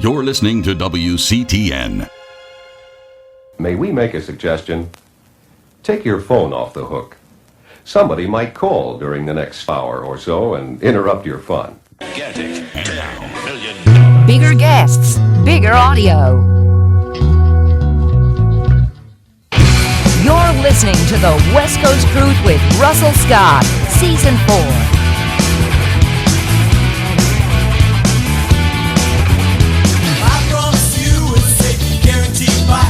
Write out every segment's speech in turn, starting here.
You're listening to WCTN. May we make a suggestion? Take your phone off the hook. Somebody might call during the next hour or so and interrupt your fun. Get it. $10 million. Bigger guests, bigger audio. You're listening to the West Coast Truth with Russell Scott, Season 4.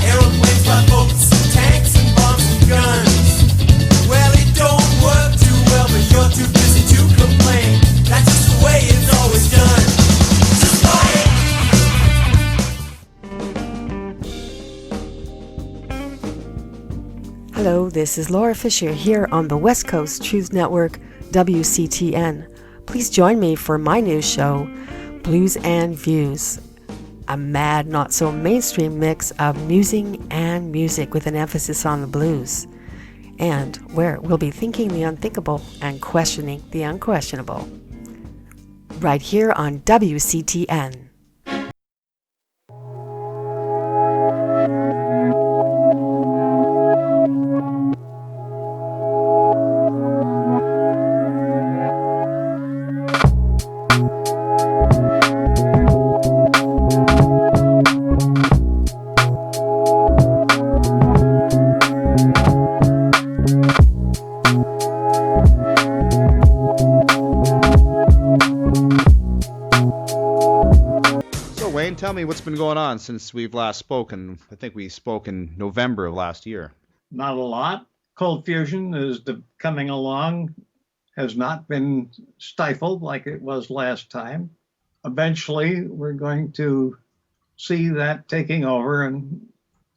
Aeroplanes, by boats, tanks, and bombs and guns. Well, it don't work too well, but you're too busy to complain. That's just the way it's always done. Just Hello, this is Laura Fisher here on the West Coast Truth Network, WCTN. Please join me for my new show, Blues and Views. A mad, not so mainstream mix of musing and music with an emphasis on the blues, and where we'll be thinking the unthinkable and questioning the unquestionable. Right here on WCTN. Tell me what's been going on since we've last spoken. I think we spoke in November of last year. Not a lot. Cold fusion is coming along, has not been stifled like it was last time. Eventually, we're going to see that taking over and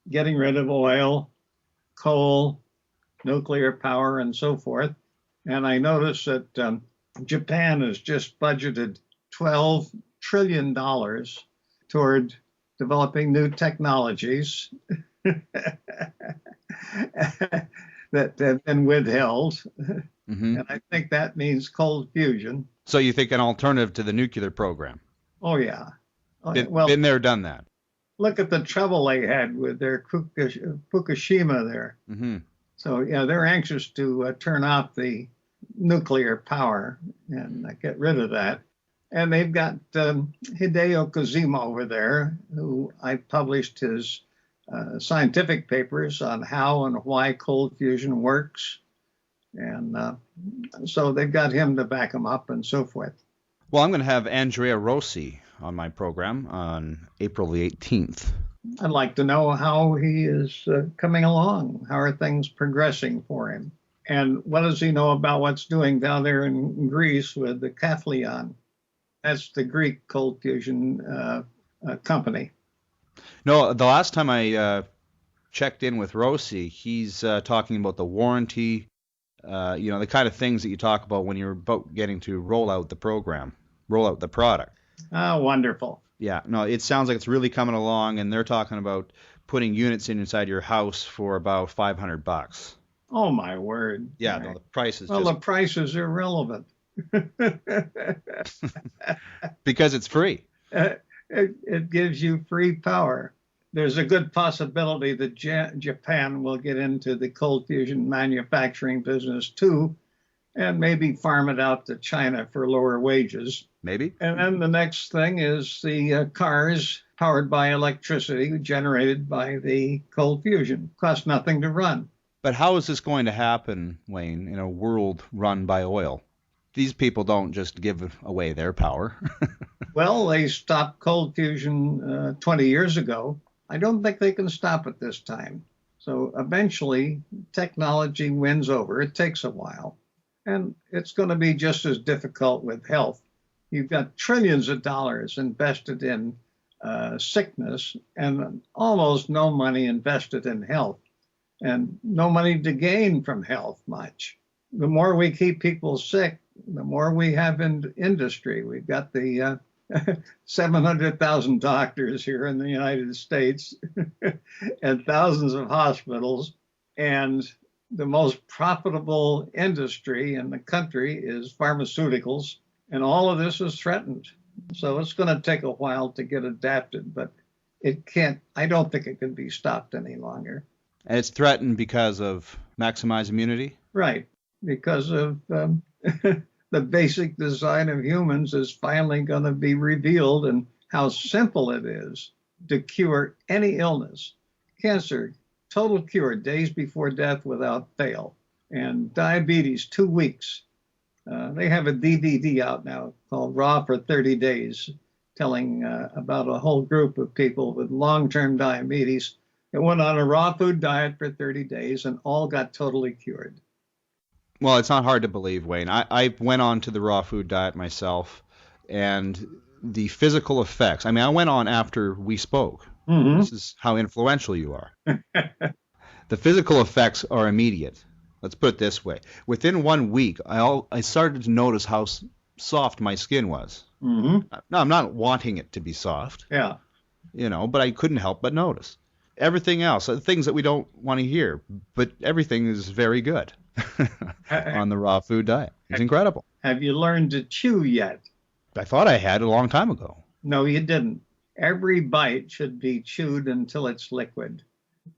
getting rid of oil, coal, nuclear power, and so forth. And I noticed that Japan has just budgeted $12 trillion toward developing new technologies that have been withheld. Mm-hmm. And I think that means cold fusion. So you think an alternative to the nuclear program? Oh, yeah. Been there, done that. Look at the trouble they had with their Fukushima there. Mm-hmm. So, yeah, they're anxious to turn off the nuclear power and get rid of that. And they've got Hideo Kojima over there, who I published his scientific papers on how and why cold fusion works. And so they've got him to back him up and so forth. Well, I'm going to have Andrea Rossi on my program on April the 18th. I'd like to know how he is coming along. How are things progressing for him? And what does he know about what's doing down there in Greece with the Kathleon? That's the Greek cold fusion company. No, the last time I checked in with Rossi, he's talking about the warranty, the kind of things that you talk about when you're about getting to roll out the program, roll out the product. Oh, wonderful. Yeah, no, it sounds like it's really coming along, and they're talking about putting units inside your house for about $500. Oh, my word. Yeah, right. No, the price is the price is irrelevant. Because it's free. It gives you free power. There's a good possibility that Japan will get into the cold fusion manufacturing business too, and maybe farm it out to China for lower wages. Maybe. And then the next thing is the cars powered by electricity generated by the cold fusion. Cost nothing to run. But how is this going to happen, Wayne, in a world run by oil? These people don't just give away their power. Well, they stopped cold fusion 20 years ago. I don't think they can stop it this time. So eventually, technology wins over. It takes a while. And it's going to be just as difficult with health. You've got trillions of dollars invested in sickness and almost no money invested in health, and no money to gain from health much. The more we keep people sick, the more we have in industry. We've got the 700,000 doctors here in the United States and thousands of hospitals. And the most profitable industry in the country is pharmaceuticals. And all of this is threatened. So it's going to take a while to get adapted, but I don't think it can be stopped any longer. And it's threatened because of maximized immunity? Right, because of the basic design of humans is finally going to be revealed, and how simple it is to cure any illness. Cancer, total cure, days before death without fail. And diabetes, 2 weeks. They have a DVD out now called Raw for 30 Days, telling about a whole group of people with long-term diabetes that went on a raw food diet for 30 days and all got totally cured. Well, it's not hard to believe, Wayne. I went on to the raw food diet myself, and the physical effects, I mean, I went on after we spoke. Mm-hmm. This is how influential you are. The physical effects are immediate. Let's put it this way. Within 1 week, I started to notice how soft my skin was. Mm-hmm. Now, I'm not wanting it to be soft, Yeah. but I couldn't help but notice. Everything else, things that we don't want to hear, but everything is very good on the raw food diet. It's incredible. Have you learned to chew yet? I thought I had a long time ago. No, you didn't. Every bite should be chewed until it's liquid,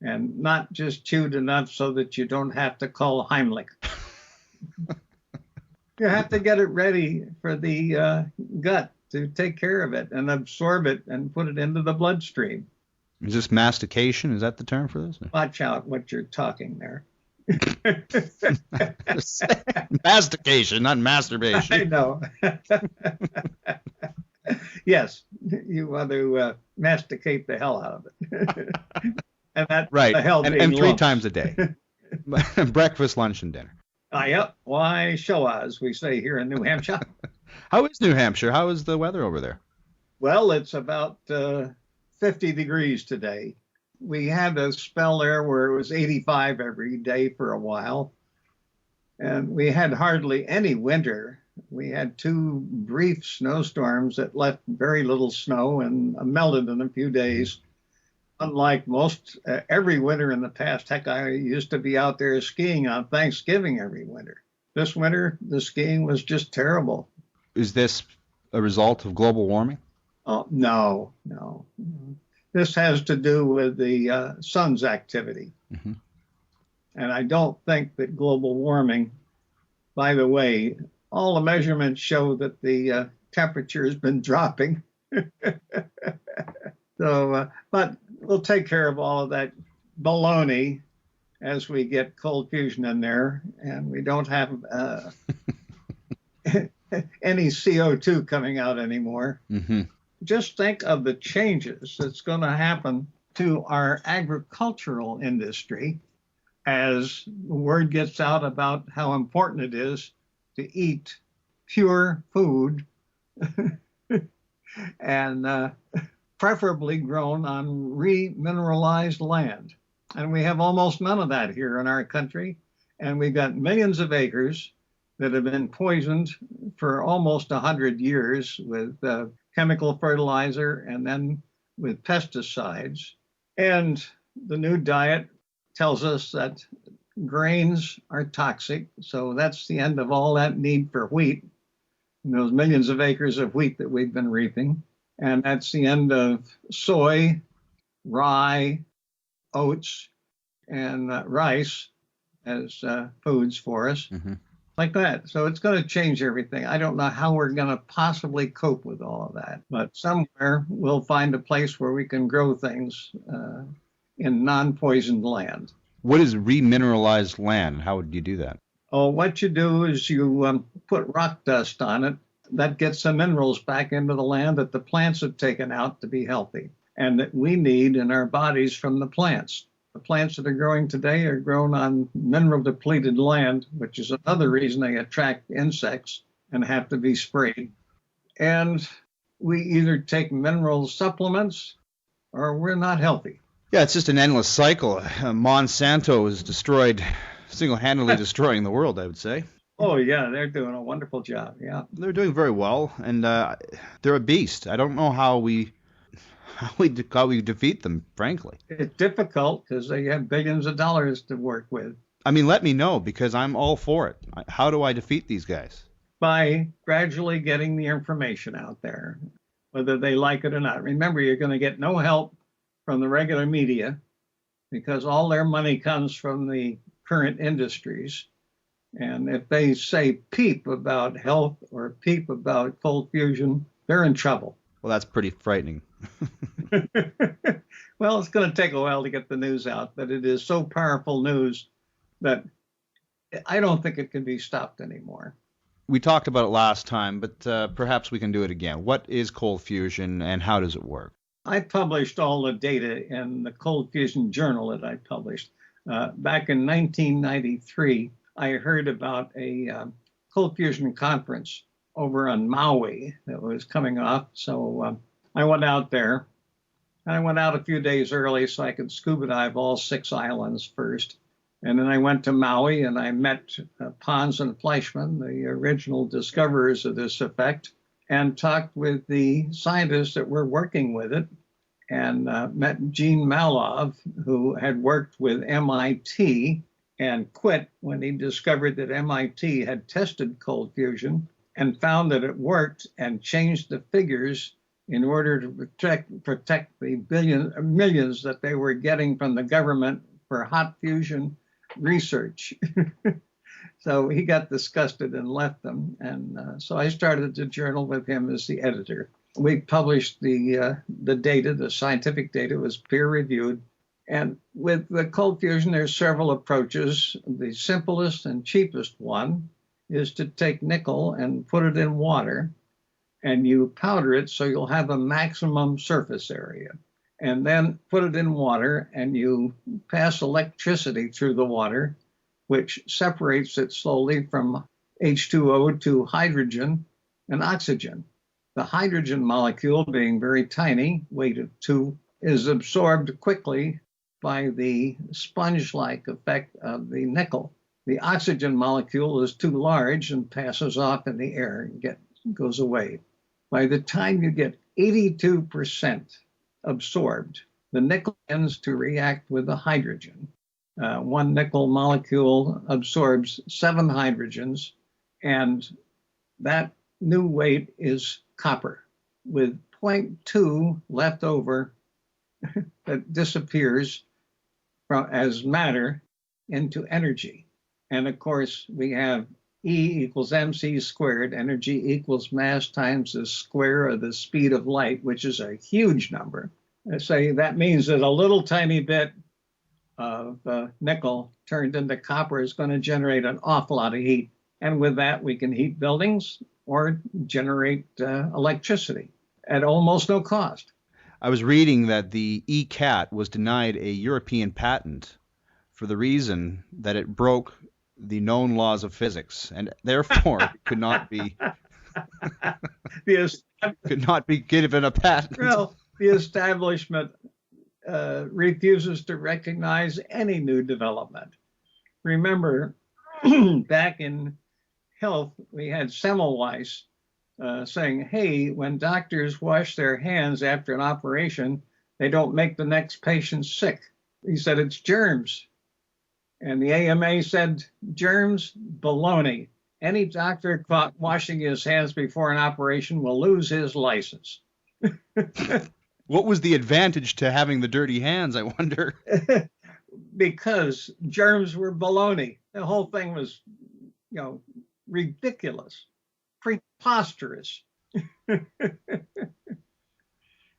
and not just chewed enough so that you don't have to call Heimlich. You have to get it ready for the gut to take care of it and absorb it and put it into the bloodstream. Is this mastication? Is that the term for this? Watch out what you're talking there. Mastication, not masturbation. I know. Yes, you want to masticate the hell out of it. And that Right, the hell and being 3 lumps. times a day. Breakfast, lunch, and dinner. Yep. Why show us, we say here in New Hampshire. How is New Hampshire? How is the weather over there? Well, it's about 50 degrees today. We had a spell there where it was 85 every day for a while. And we had hardly any winter. We had 2 brief snowstorms that left very little snow and melted in a few days. Unlike most, every winter in the past, heck, I used to be out there skiing on Thanksgiving every winter. This winter, the skiing was just terrible. Is this a result of global warming? Oh, no. This has to do with the sun's activity. Mm-hmm. And I don't think that global warming, by the way, all the measurements show that the temperature has been dropping. So, but we'll take care of all of that baloney as we get cold fusion in there, and we don't have any CO2 coming out anymore. Mm-hmm. Just think of the changes that's going to happen to our agricultural industry as the word gets out about how important it is to eat pure food and preferably grown on remineralized land. And we have almost none of that here in our country. And we've got millions of acres that have been poisoned for almost 100 years with chemical fertilizer and then with pesticides. And the new diet tells us that grains are toxic. So that's the end of all that need for wheat, and those millions of acres of wheat that we've been reaping. And that's the end of soy, rye, oats, and rice as foods for us, like that. So it's going to change everything. I don't know how we're going to possibly cope with all of that, but somewhere we'll find a place where we can grow things in non-poisoned land. What is remineralized land? How would you do that? Oh, what you do is you put rock dust on it. That gets the minerals back into the land that the plants have taken out to be healthy and that we need in our bodies from the plants. The plants that are growing today are grown on mineral depleted land, which is another reason they attract insects and have to be sprayed. And we either take mineral supplements or we're not healthy. Yeah, it's just an endless cycle. Monsanto is single-handedly destroying the world, I would say. Oh, yeah, they're doing a wonderful job, yeah. They're doing very well, and they're a beast. I don't know how we defeat them, frankly. It's difficult because they have billions of dollars to work with. I mean, let me know, because I'm all for it. How do I defeat these guys? By gradually getting the information out there whether they like it or not. Remember, you're going to get no help from the regular media because all their money comes from the current industries. And if they say peep about health or peep about cold fusion, they're in trouble. Well, that's pretty frightening. Well, it's going to take a while to get the news out, but it is so powerful news that I don't think it can be stopped anymore. We talked about it last time, but perhaps we can do it again. What is cold fusion and how does it work? I published all the data in the Cold Fusion Journal that I published. Back in 1993, I heard about a cold fusion conference over on Maui that was coming off. So I went out there. I went out a few days early so I could scuba dive all 6 islands first. And then I went to Maui and I met Pons and Fleischmann, the original discoverers of this effect, and talked with the scientists that were working with it, and met Gene Malov, who had worked with MIT and quit when he discovered that MIT had tested cold fusion and found that it worked and changed the figures in order to protect the millions that they were getting from the government for hot fusion research. So he got disgusted and left them. And so I started the journal with him as the editor. We published the data, the scientific data was peer reviewed. And with the cold fusion, there's several approaches. The simplest and cheapest one is to take nickel and put it in water, and you powder it so you'll have a maximum surface area. And then put it in water, and you pass electricity through the water, which separates it slowly from H2O to hydrogen and oxygen. The hydrogen molecule, being very tiny, weight of 2, is absorbed quickly by the sponge-like effect of the nickel. The oxygen molecule is too large and passes off in the air and goes away. By the time you get 82% absorbed, the nickel ends to react with the hydrogen. One nickel molecule absorbs 7 hydrogens, and that new weight is copper, with 0.2 left over that disappears as matter into energy. And of course, we have E equals mc squared. Energy equals mass times the square of the speed of light, which is a huge number. I say that means that a little tiny bit of nickel turned into copper is going to generate an awful lot of heat. And with that, we can heat buildings or generate electricity at almost no cost. I was reading that the ECAT was denied a European patent for the reason that it broke the known laws of physics and therefore could not be given a patent. Well, the establishment refuses to recognize any new development. Remember, back in health, we had Semmelweis saying, hey, when doctors wash their hands after an operation, they don't make the next patient sick. He said, it's germs. And the AMA said, germs, baloney. Any doctor caught washing his hands before an operation will lose his license. What was the advantage to having the dirty hands, I wonder? Because germs were baloney. The whole thing was, ridiculous, preposterous.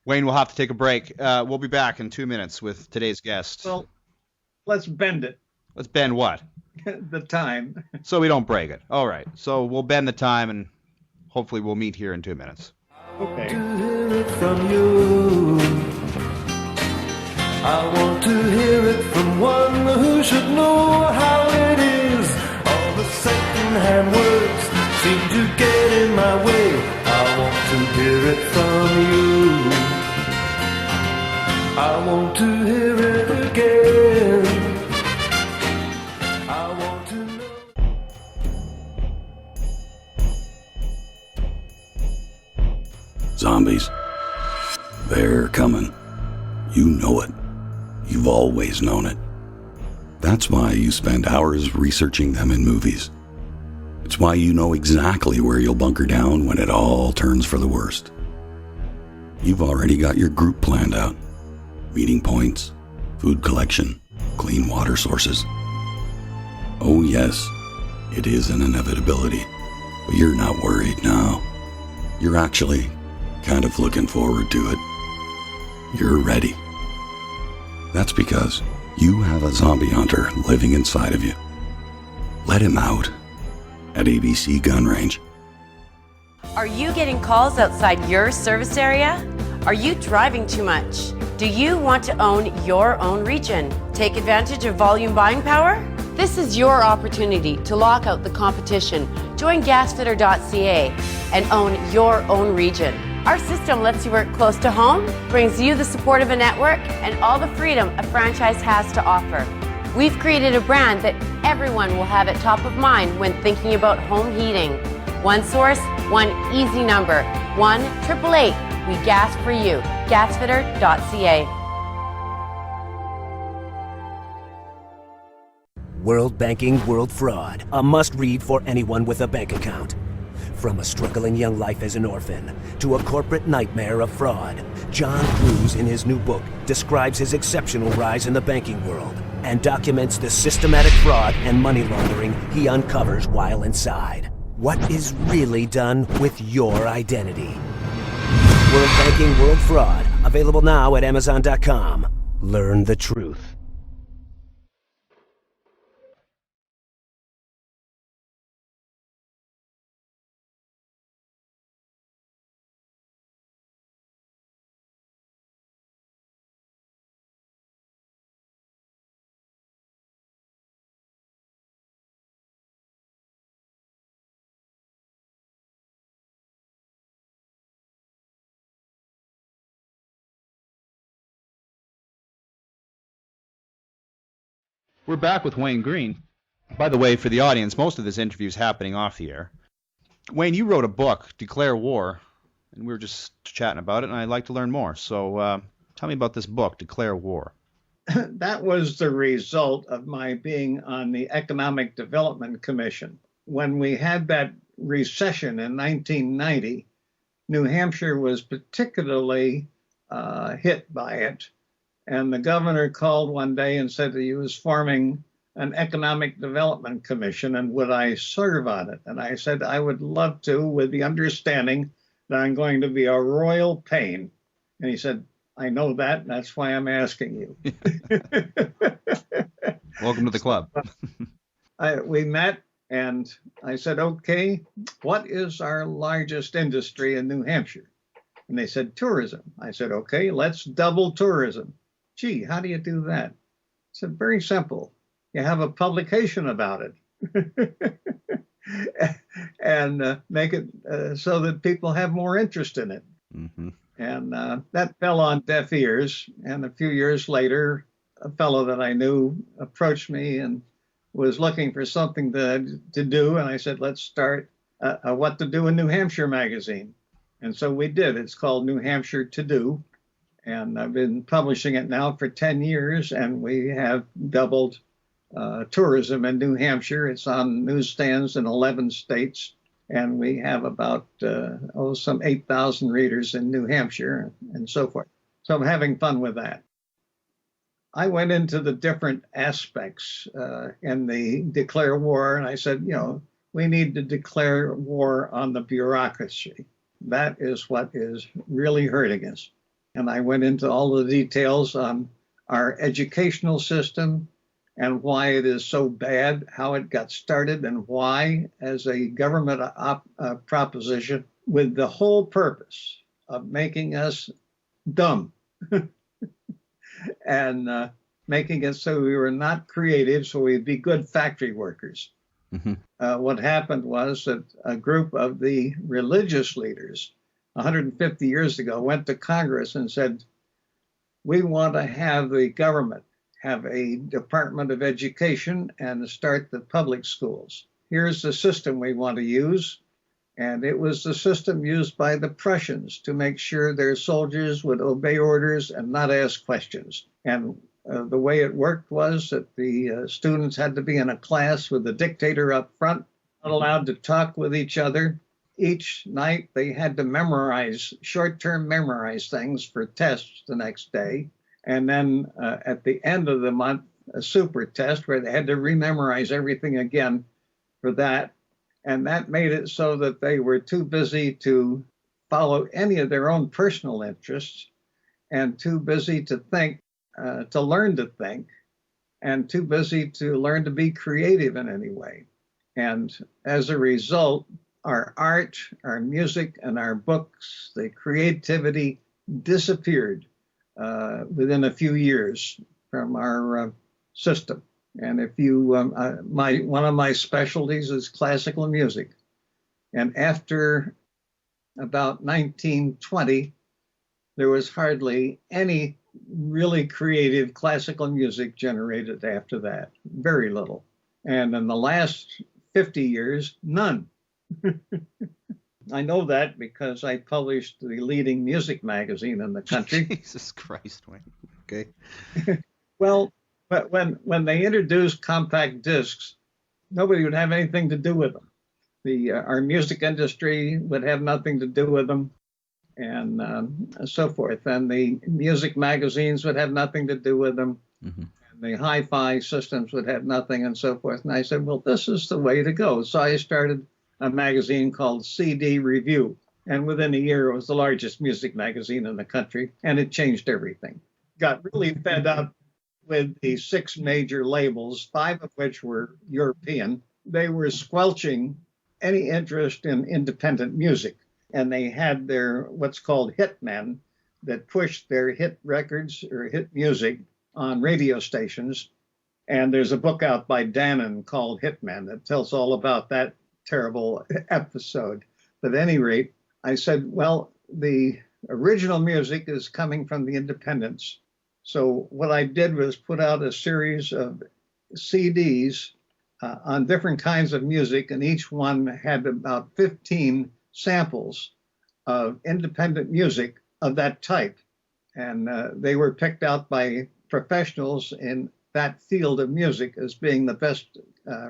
Wayne, we'll have to take a break. We'll be back in 2 minutes with today's guest. Well, let's bend it. Let's bend what? The time. So we don't break it. All right. So we'll bend the time and hopefully we'll meet here in 2 minutes. Okay. To hear it from you. I want to hear it from one who should know how it is. All the second-hand words seem to get in my way. I want to hear it from you. I want to hear it again. I want to know. Zombies. They're coming. You know it. You've always known it. That's why you spend hours researching them in movies. It's why you know exactly where you'll bunker down when it all turns for the worst. You've already got your group planned out. Meeting points, food collection, clean water sources. Oh yes, it is an inevitability, but you're not worried now. You're actually kind of looking forward to it. You're ready. That's because you have a zombie hunter living inside of you. Let him out at ABC Gun Range. Are you getting calls outside your service area? Are you driving too much? Do you want to own your own region? Take advantage of volume buying power? This is your opportunity to lock out the competition. Join gasfitter.ca and own your own region. Our system lets you work close to home, brings you the support of a network, and all the freedom a franchise has to offer. We've created a brand that everyone will have at top of mind when thinking about home heating. One source, one easy number, 1-888. We gas for you. Gasfitter.ca. World Banking, World Fraud. A must-read for anyone with a bank account. From a struggling young life as an orphan to a corporate nightmare of fraud, John Cruz, in his new book, describes his exceptional rise in the banking world and documents the systematic fraud and money laundering he uncovers while inside. What is really done with your identity? World Banking, World Fraud. Available now at Amazon.com. Learn the truth. We're back with Wayne Green. By the way, for the audience, most of this interview is happening off the air. Wayne, you wrote a book, Declare War, and we were just chatting about it, and I'd like to learn more. So tell me about this book, Declare War. That was the result of my being on the Economic Development Commission. When we had that recession in 1990, New Hampshire was particularly hit by it. And the governor called one day and said that he was forming an Economic Development Commission and would I serve on it? And I said, I would love to, with the understanding that I'm going to be a royal pain. And he said, I know that, and that's why I'm asking you. Welcome to the club. We met, and I said, okay, what is our largest industry in New Hampshire? And they said, tourism. I said, okay, let's double tourism. Gee, how do you do that? I said, very simple. You have a publication about it and make it so that people have more interest in it. Mm-hmm. And that fell on deaf ears. And a few years later, a fellow that I knew approached me and was looking for something to do. And I said, let's start a What to Do in New Hampshire magazine. And so we did. It's called New Hampshire To Do. And I've been publishing it now for 10 years, and we have doubled tourism in New Hampshire. It's on newsstands in 11 states, and we have about some 8,000 readers in New Hampshire and so forth. So I'm having fun with that. I went into the different aspects in the Declare War, and I said, we need to declare war on the bureaucracy. That is what is really hurting us. And I went into all the details on our educational system and why it is so bad, how it got started, and why, as a government proposition, with the whole purpose of making us dumb and making it so we were not creative, so we'd be good factory workers. Mm-hmm. What happened was that a group of the religious leaders 150 years ago went to Congress and said, we want to have the government have a Department of Education and start the public schools. Here's the system we want to use. And it was the system used by the Prussians to make sure their soldiers would obey orders and not ask questions. And the way it worked was that the students had to be in a class with the dictator up front, not allowed to talk with each other. each night they had to memorize, short-term memorize things for tests the next day. And then at the end of the month, a super test where they had to rememorize everything again for that. And that made it so that they were too busy to follow any of their own personal interests and too busy to think, to learn to think, and too busy to learn to be creative in any way. And as a result, our art, our music, and our books, the creativity disappeared within a few years from our system. And if you, one of my specialties is classical music. And after about 1920, there was hardly any really creative classical music generated after that. Very little. And in the last 50 years, none. I know that because I published the leading music magazine in the country. Jesus Christ, Wayne. Okay. Well, but when they introduced compact discs, nobody would have anything to do with them. Our music industry would have nothing to do with them, and so forth. And the music magazines would have nothing to do with them. Mm-hmm. And the hi-fi systems would have nothing, and so forth. And I said, well, this is the way to go. So I started a magazine called CD Review. And within a year, it was the largest music magazine in the country, and it changed everything. Got really fed up with the 6 major labels, 5 of which were European. They were squelching any interest in independent music. And they had their what's called hitmen that pushed their hit records or hit music on radio stations. And there's a book out by Dannon called Hitman that tells all about that terrible episode. But at any rate, I said, well, the original music is coming from the independents. So what I did was put out a series of CDs on different kinds of music, and each one had about 15 samples of independent music of that type. And they were picked out by professionals in that field of music as being the best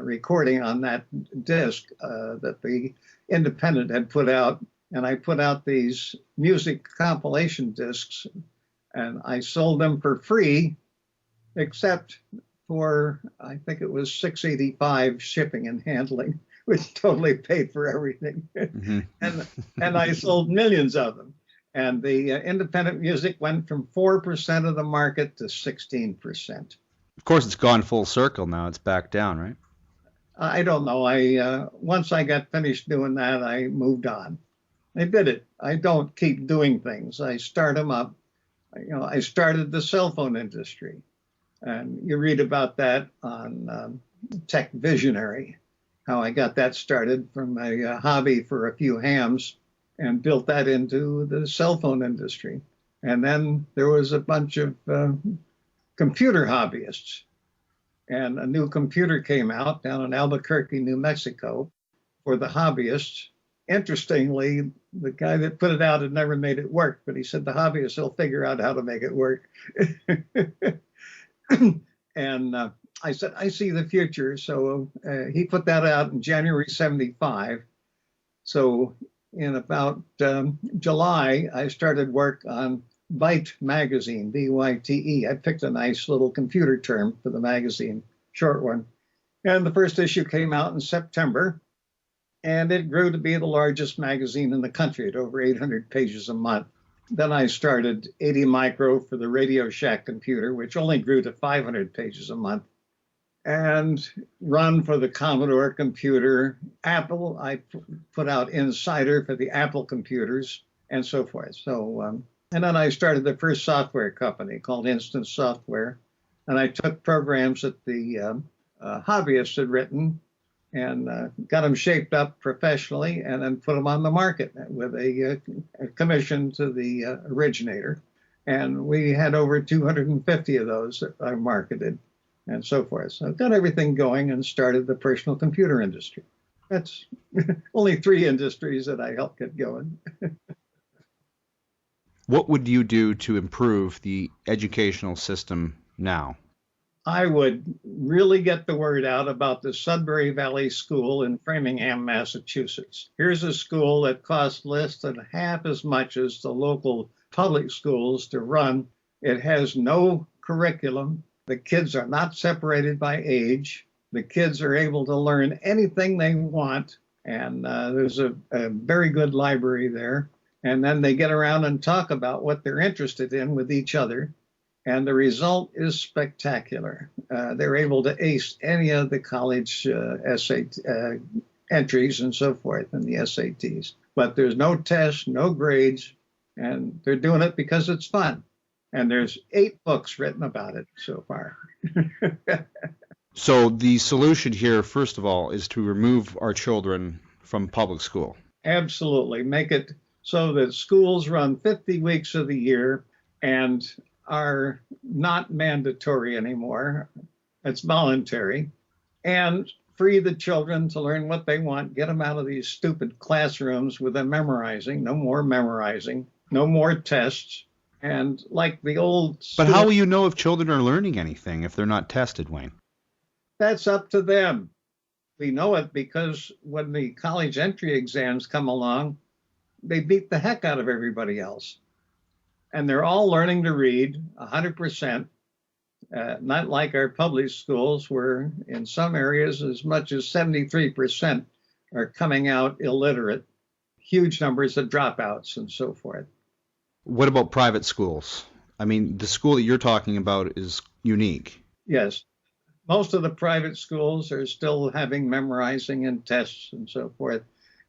recording on that disc that the independent had put out. And I put out these music compilation discs, and I sold them for free, except for, I think it was $6.85 shipping and handling, which totally paid for everything. Mm-hmm. and I sold millions of them. And the independent music went from 4% of the market to 16%. Of course, it's gone full circle now. It's back down, right? I don't know. Once I got finished doing that, I moved on. I did it. I don't keep doing things. I start them up. I started the cell phone industry. And you read about that on Tech Visionary, how I got that started from a hobby for a few hams and built that into the cell phone industry. And then there was a bunch of computer hobbyists. And a new computer came out down in Albuquerque, New Mexico, for the hobbyists. Interestingly, the guy that put it out had never made it work, but he said the hobbyists will figure out how to make it work. And I said, I see the future. So he put that out in January 75. So in about July, I started work on Byte magazine, B-Y-T-E. I picked a nice little computer term for the magazine, short one. And the first issue came out in September, and it grew to be the largest magazine in the country at over 800 pages a month. Then I started 80 Micro for the Radio Shack computer, which only grew to 500 pages a month. And Run for the Commodore computer. Apple, I put out Insider for the Apple computers, and so forth. So, and then I started the first software company called Instant Software. And I took programs that the hobbyists had written and got them shaped up professionally and then put them on the market with a commission to the originator. And we had over 250 of those that I marketed and so forth. So I got everything going and started the personal computer industry. That's only 3 industries that I helped get going. What would you do to improve the educational system now? I would really get the word out about the Sudbury Valley School in Framingham, Massachusetts. Here's a school that costs less than half as much as the local public schools to run. It has no curriculum. The kids are not separated by age. The kids are able to learn anything they want. And there's a very good library there. And then they get around and talk about what they're interested in with each other. And the result is spectacular. They're able to ace any of the college SAT entries and so forth in the SATs. But there's no tests, no grades, and they're doing it because it's fun. And there's 8 books written about it so far. So the solution here, first of all, is to remove our children from public school. Absolutely. Make it so that schools run 50 weeks of the year and are not mandatory anymore. It's voluntary. And free the children to learn what they want, get them out of these stupid classrooms with them memorizing, no more tests. And like the old... But how will you know if children are learning anything if they're not tested, Wayne? That's up to them. We know it because when the college entry exams come along, they beat the heck out of everybody else. And they're all learning to read 100%, not like our public schools where in some areas as much as 73% are coming out illiterate, huge numbers of dropouts and so forth. What about private schools? I mean, the school that you're talking about is unique. Yes. Most of the private schools are still having memorizing and tests and so forth.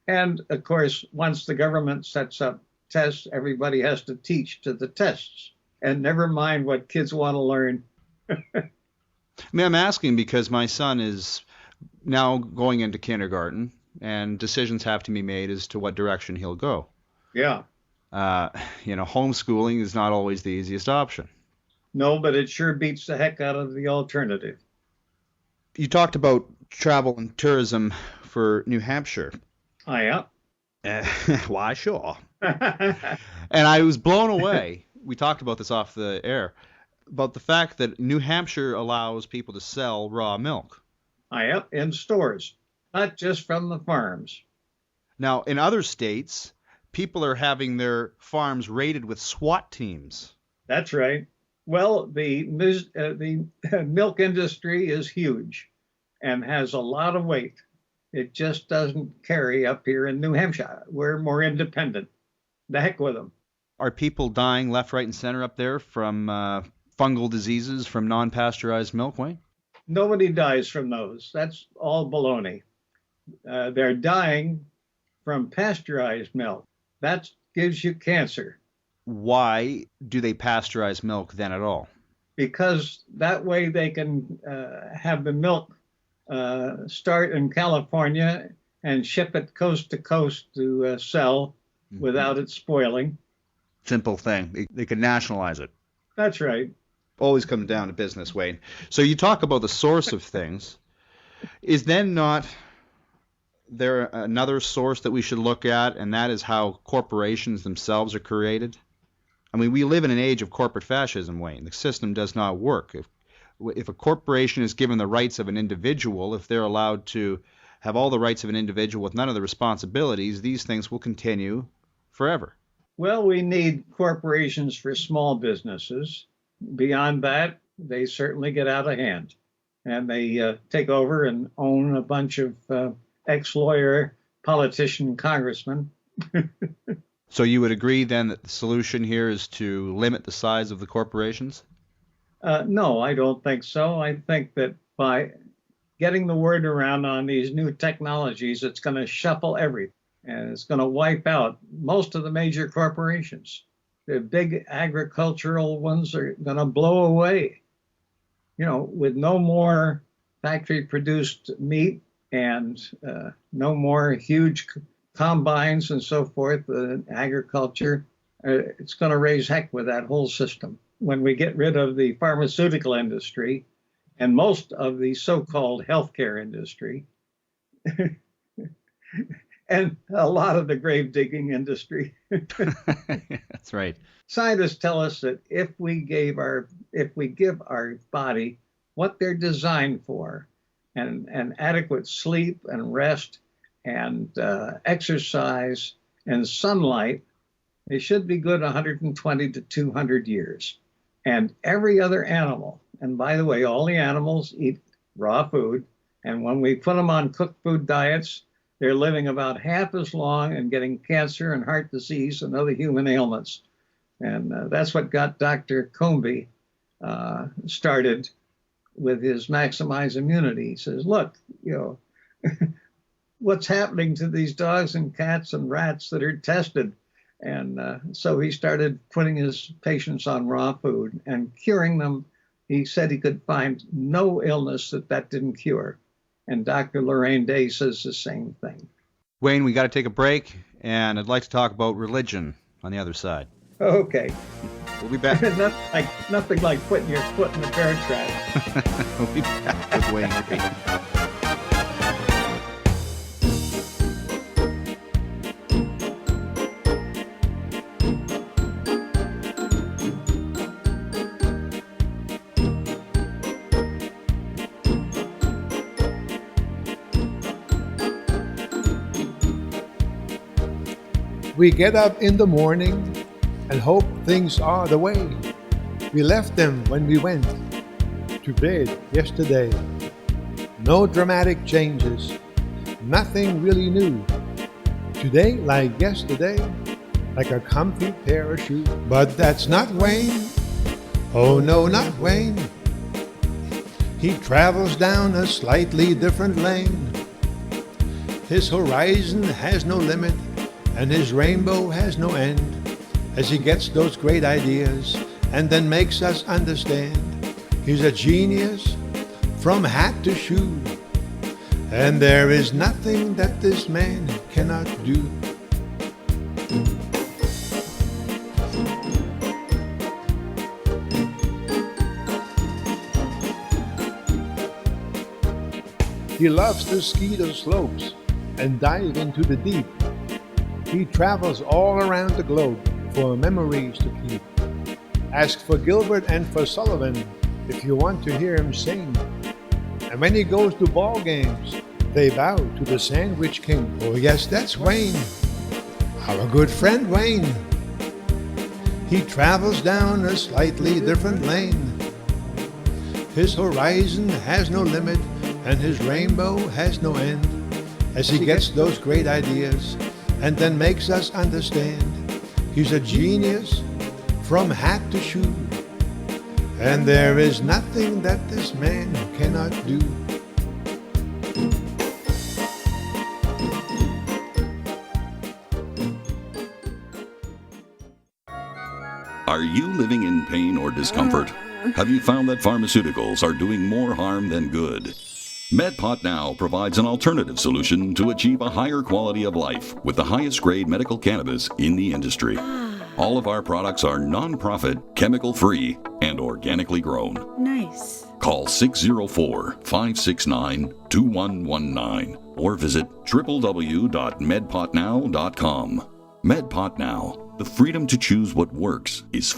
And of course, once the government sets up tests, everybody has to teach to the tests. And never mind what kids want to learn. I mean, I'm asking because my son is now going into kindergarten, and decisions have to be made as to what direction he'll go. Yeah. Homeschooling is not always the easiest option. No, but it sure beats the heck out of the alternative. You talked about travel and tourism for New Hampshire. Oh, yeah. Why, sure. And I was blown away. We talked about this off the air, about the fact that New Hampshire allows people to sell raw milk. Oh, yeah, in stores, not just from the farms. Now, in other states, people are having their farms raided with SWAT teams. That's right. Well, the milk industry is huge and has a lot of weight. It just doesn't carry up here in New Hampshire. We're more independent. The heck with them. Are people dying left, right, and center up there from fungal diseases from non-pasteurized milk, Wayne? Nobody dies from those. That's all baloney. They're dying from pasteurized milk. That gives you cancer. Why do they pasteurize milk then at all? Because that way they can have the milk start in California and ship it coast to coast to sell without it spoiling. Simple thing. They can nationalize it. That's right. Always comes down to business, Wayne. So you talk about the source of things. Is then not there another source that we should look at, and that is how corporations themselves are created? I mean, we live in an age of corporate fascism, Wayne. The system does not work. If a corporation is given the rights of an individual, if they're allowed to have all the rights of an individual with none of the responsibilities, these things will continue forever. Well, we need corporations for small businesses. Beyond that, they certainly get out of hand. And they take over and own a bunch of ex-lawyer, politician, congressmen. So you would agree then that the solution here is to limit the size of the corporations? No, I don't think so. I think that by getting the word around on these new technologies, it's going to shuffle everything. And it's going to wipe out most of the major corporations. The big agricultural ones are going to blow away. You know, with no more factory-produced meat and no more huge combines and so forth, agriculture, it's going to raise heck with that whole system. When we get rid of the pharmaceutical industry and most of the so-called healthcare industry, and a lot of the grave digging industry. That's right. Scientists tell us that if we give our body what they're designed for, and adequate sleep and rest and exercise and sunlight, they should be good 120 to 200 years. And every other animal, and by the way, all the animals eat raw food, and when we put them on cooked food diets, they're living about half as long and getting cancer and heart disease and other human ailments. And that's what got Dr. Combe started with his Maximize Immunity. He says, look, what's happening to these dogs and cats and rats that are tested? And so he started putting his patients on raw food and curing them. He said he could find no illness that didn't cure. And Dr. Lorraine Day says the same thing. Wayne, we got to take a break, and I'd like to talk about religion on the other side. Okay. We'll be back. Nothing like putting your foot in the bear trap. We'll be back with Wayne Repeat. We get up in the morning and hope things are the way we left them when we went to bed yesterday. No dramatic changes, nothing really new. Today like yesterday, like a comfy pair of shoes. But that's not Wayne. Oh no, not Wayne. He travels down a slightly different lane. His horizon has no limit, and his rainbow has no end, as he gets those great ideas and then makes us understand. He's a genius from hat to shoe, and there is nothing that this man cannot do. He loves to ski the slopes and dive into the deep. He travels all around the globe for memories to keep. Ask for Gilbert and for Sullivan if you want to hear him sing. And when he goes to ball games, they bow to the Sandwich King. Oh yes, that's Wayne, our good friend Wayne. He travels down a slightly different lane. His horizon has no limit, and his rainbow has no end, as he gets those great ideas and then makes us understand. He's a genius from hat to shoe, and there is nothing that this man cannot do. Are you living in pain or discomfort? Have you found that pharmaceuticals are doing more harm than good? MedPot Now provides an alternative solution to achieve a higher quality of life with the highest grade medical cannabis in the industry. All of our products are non-profit, chemical-free, and organically grown. Nice. Call 604-569-2119 or visit www.medpotnow.com. MedPot Now, the freedom to choose what works is...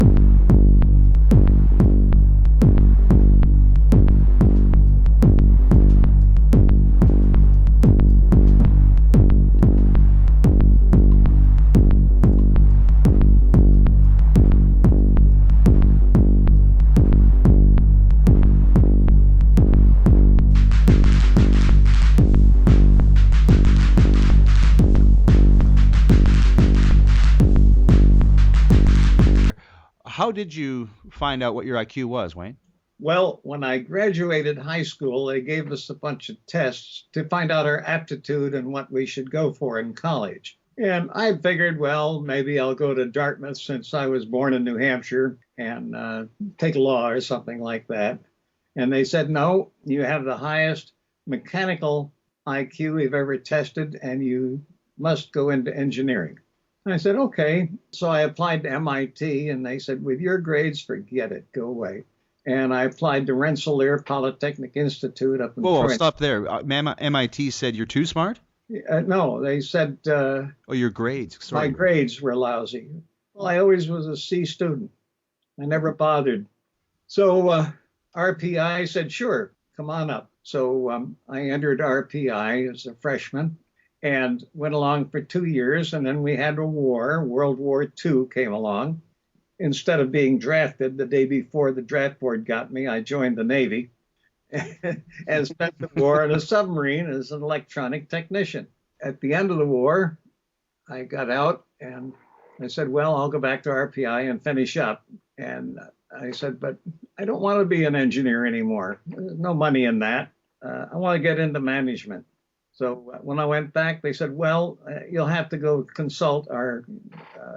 How did you find out what your IQ was, Wayne? Well, when I graduated high school, they gave us a bunch of tests to find out our aptitude and what we should go for in college. And I figured, well, maybe I'll go to Dartmouth since I was born in New Hampshire and take law or something like that. And they said, no, you have the highest mechanical IQ we've ever tested, and you must go into engineering. And I said, okay. So I applied to MIT, and they said, with your grades, forget it, go away. And I applied to Rensselaer Polytechnic Institute up in Whoa, Troy. stop there. MIT said you're too smart? No, they said your grades. Sorry. My grades were lousy. Well, I always was a C student. I never bothered. So RPI said, sure, come on up. So I entered RPI as a freshman and went along for 2 years. And then we had a war. World War II came along. Instead of being drafted the day before the draft board got me, I joined the Navy and spent the war in a submarine as an electronic technician. At the end of the war, I got out and I said, well, I'll go back to RPI and finish up. And I said, but I don't want to be an engineer anymore. There's no money in that. I want to get into management. So when I went back, they said, well, you'll have to go consult our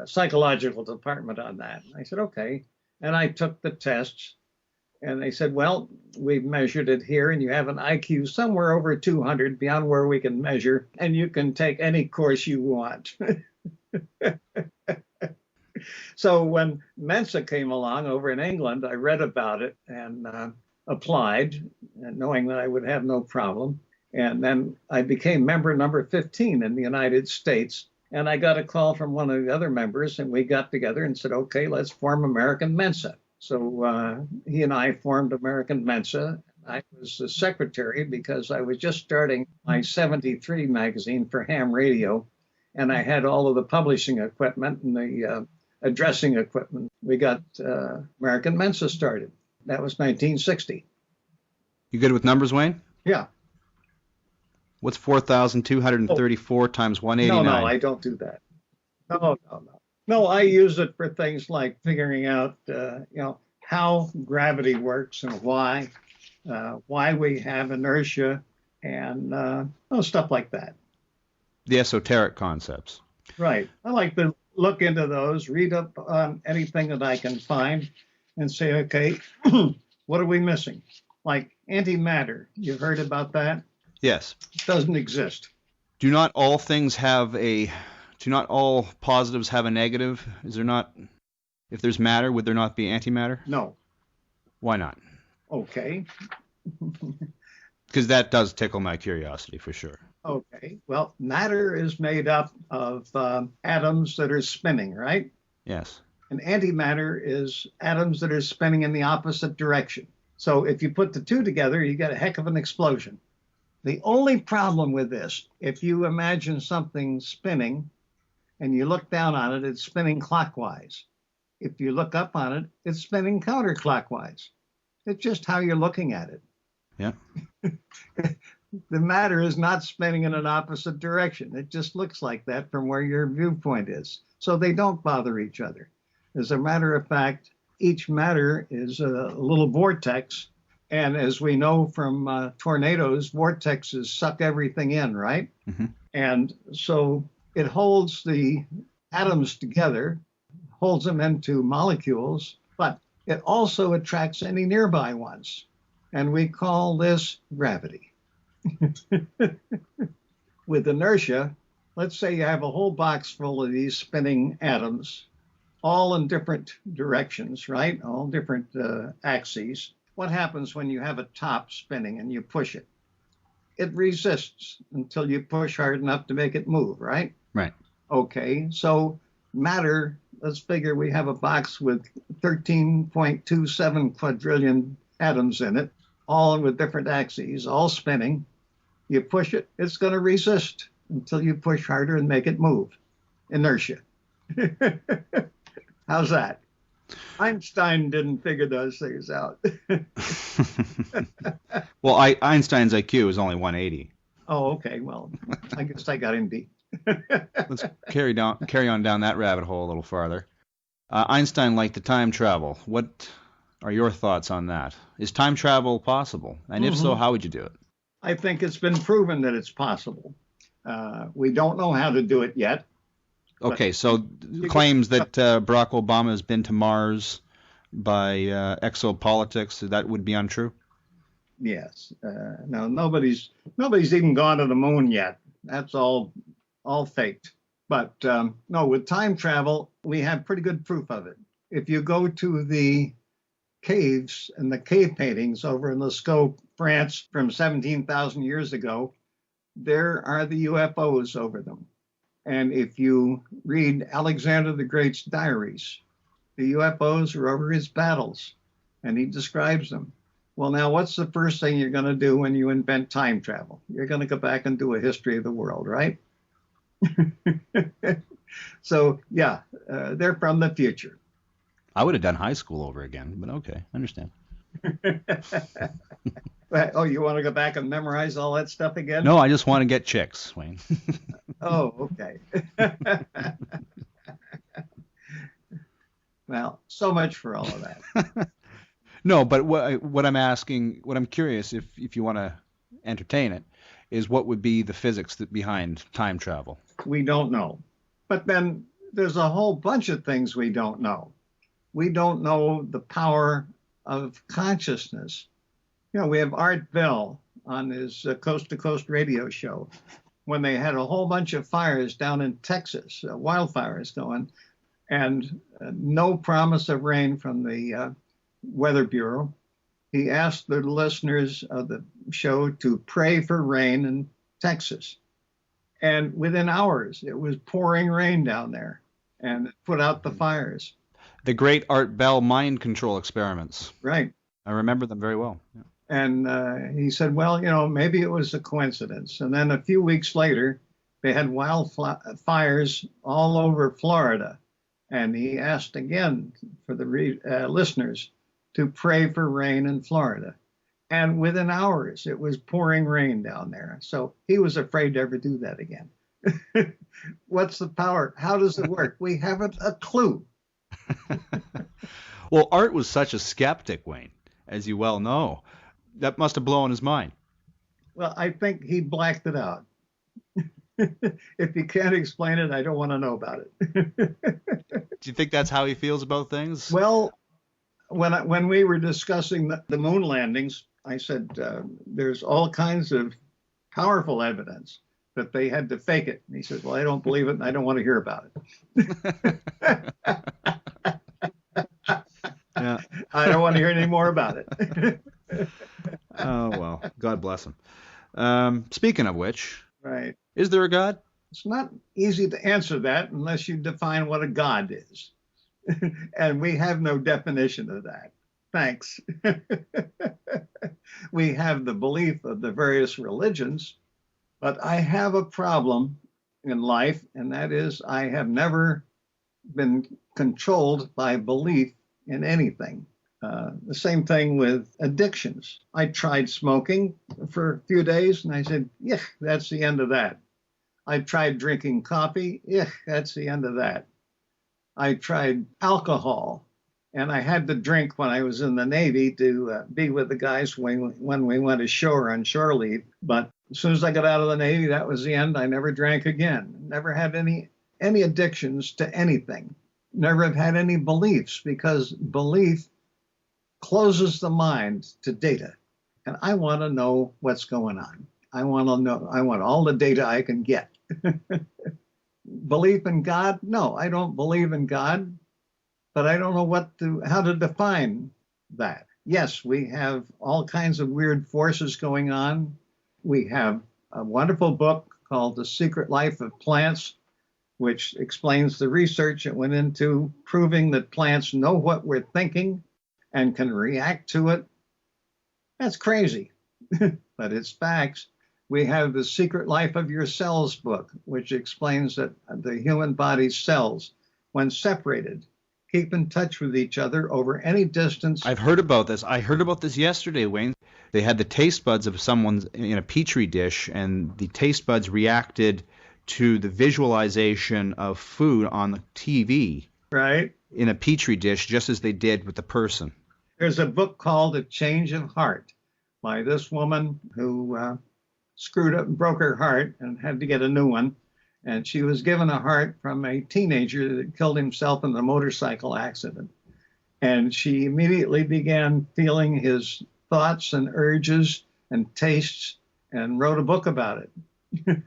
psychological department on that. I said, okay. And I took the tests. And they said, well, we've measured it here, and you have an IQ somewhere over 200 beyond where we can measure, and you can take any course you want. So when Mensa came along over in England, I read about it and applied, knowing that I would have no problem. And then I became member number 15 in the United States. And I got a call from one of the other members, and we got together and said, okay, let's form American Mensa. So he and I formed American Mensa. I was the secretary because I was just starting my 73 magazine for ham radio, and I had all of the publishing equipment and the addressing equipment. We got American Mensa started. That was 1960. You good with numbers, Wayne? Yeah. What's 4,234 times 189? No, I don't do that. No. No, I use it for things like figuring out, how gravity works and why we have inertia and stuff like that. The esoteric concepts. Right. I like to look into those, read up on anything that I can find and say, okay, what are we missing? Like antimatter. You've heard about that? Yes. It doesn't exist. Do not all positives have a negative? Is there not, if there's matter, would there not be antimatter? No. Why not? Okay. Because that does tickle my curiosity for sure. Okay. Well, matter is made up of atoms that are spinning, right? Yes. And antimatter is atoms that are spinning in the opposite direction. So if you put the two together, you get a heck of an explosion. The only problem with this, if you imagine something spinning and you look down on it, it's spinning clockwise. If you look up on it, it's spinning counterclockwise. It's just how you're looking at it. Yeah. The matter is not spinning in an opposite direction. It just looks like that from where your viewpoint is. So they don't bother each other. As a matter of fact, each matter is a little vortex. And as we know from tornadoes, vortexes suck everything in, right? Mm-hmm. And so it holds the atoms together, holds them into molecules, but it also attracts any nearby ones. And we call this gravity. With inertia, let's say you have a whole box full of these spinning atoms, all in different directions, right? All different axes. What happens when you have a top spinning and you push it? It resists until you push hard enough to make it move, right? Right. Okay, so matter, let's figure we have a box with 13.27 quadrillion atoms in it, all with different axes, all spinning. You push it, it's going to resist until you push harder and make it move. Inertia. How's that? Einstein didn't figure those things out. Well, Einstein's IQ is only 180. Oh, okay. Well, I guess I got him beat. Let's carry on down that rabbit hole a little farther. Einstein liked to time travel. What are your thoughts on that? Is time travel possible? And if so, how would you do it? I think it's been proven that it's possible. We don't know how to do it yet. Okay, so claims that Barack Obama has been to Mars by exopolitics, that would be untrue? Yes. No, nobody's even gone to the moon yet. That's all faked. But no, with time travel, we have pretty good proof of it. If you go to the caves and the cave paintings over in Lascaux, France, from 17,000 years ago, there are the UFOs over them. And if you read Alexander the Great's diaries, the UFOs are over his battles, and he describes them. Well, now what's the first thing you're going to do when you invent time travel? You're going to go back and do a history of the world, right? So, yeah, they're from the future. I would have done high school over again, but okay, I understand. Oh, you want to go back and memorize all that stuff again? No, I just want to get chicks, Wayne. Oh, okay. Well, so much for all of that. No, but what I'm asking, what I'm curious, if you want to entertain it, is what would be the physics behind time travel? We don't know. But then there's a whole bunch of things we don't know. We don't know the power of consciousness. You know, we have Art Bell on his Coast to Coast radio show when they had a whole bunch of fires down in Texas, wildfires going, and no promise of rain from the Weather Bureau. He asked the listeners of the show to pray for rain in Texas. And within hours, it was pouring rain down there and put out the fires. The great Art Bell mind control experiments. Right. I remember them very well. Yeah. And he said, well, you know, maybe it was a coincidence. And then a few weeks later, they had wildfires all over Florida. And he asked again for the listeners to pray for rain in Florida. And within hours, it was pouring rain down there. So he was afraid to ever do that again. What's the power? How does it work? We haven't a clue. Well, Art was such a skeptic, Wayne, as you well know. That must have blown his mind. Well, I think he blacked it out. If you can't explain it, I don't want to know about it. Do you think that's how he feels about things? Well, when we were discussing the moon landings, I said there's all kinds of powerful evidence that they had to fake it. And he said, well, I don't believe it, and I don't want to hear about it. Yeah. I don't want to hear any more about it. Oh, well, God bless him. Speaking of which, right. Is there a God? It's not easy to answer that unless you define what a God is. And we have no definition of that. Thanks. We have the belief of the various religions, but I have a problem in life, and that is I have never been controlled by belief in anything. The same thing with addictions. I tried smoking for a few days, and I said, yeah, that's the end of that. I tried drinking coffee. Yeah, that's the end of that. I tried alcohol, and I had to drink when I was in the Navy to be with the guys when we went ashore on shore leave. But as soon as I got out of the Navy, that was the end. I never drank again. Never had any addictions to anything. Never have had any beliefs, because belief closes the mind to data. And I want to know what's going on. I want all the data I can get. Belief in God? No, I don't believe in God, but I don't know how to define that. Yes, we have all kinds of weird forces going on. We have a wonderful book called The Secret Life of Plants, which explains the research that went into proving that plants know what we're thinking and can react to it. That's crazy, but it's facts. We have The Secret Life of Your Cells book, which explains that the human body's cells, when separated, keep in touch with each other over any distance. I've heard about this. I heard about this yesterday, Wayne. They had the taste buds of someone's in a petri dish, and the taste buds reacted to the visualization of food on the TV. Right. In a petri dish, just as they did with the person. There's a book called A Change of Heart by this woman who screwed up and broke her heart and had to get a new one. And she was given a heart from a teenager that killed himself in a motorcycle accident. And she immediately began feeling his thoughts and urges and tastes and wrote a book about it.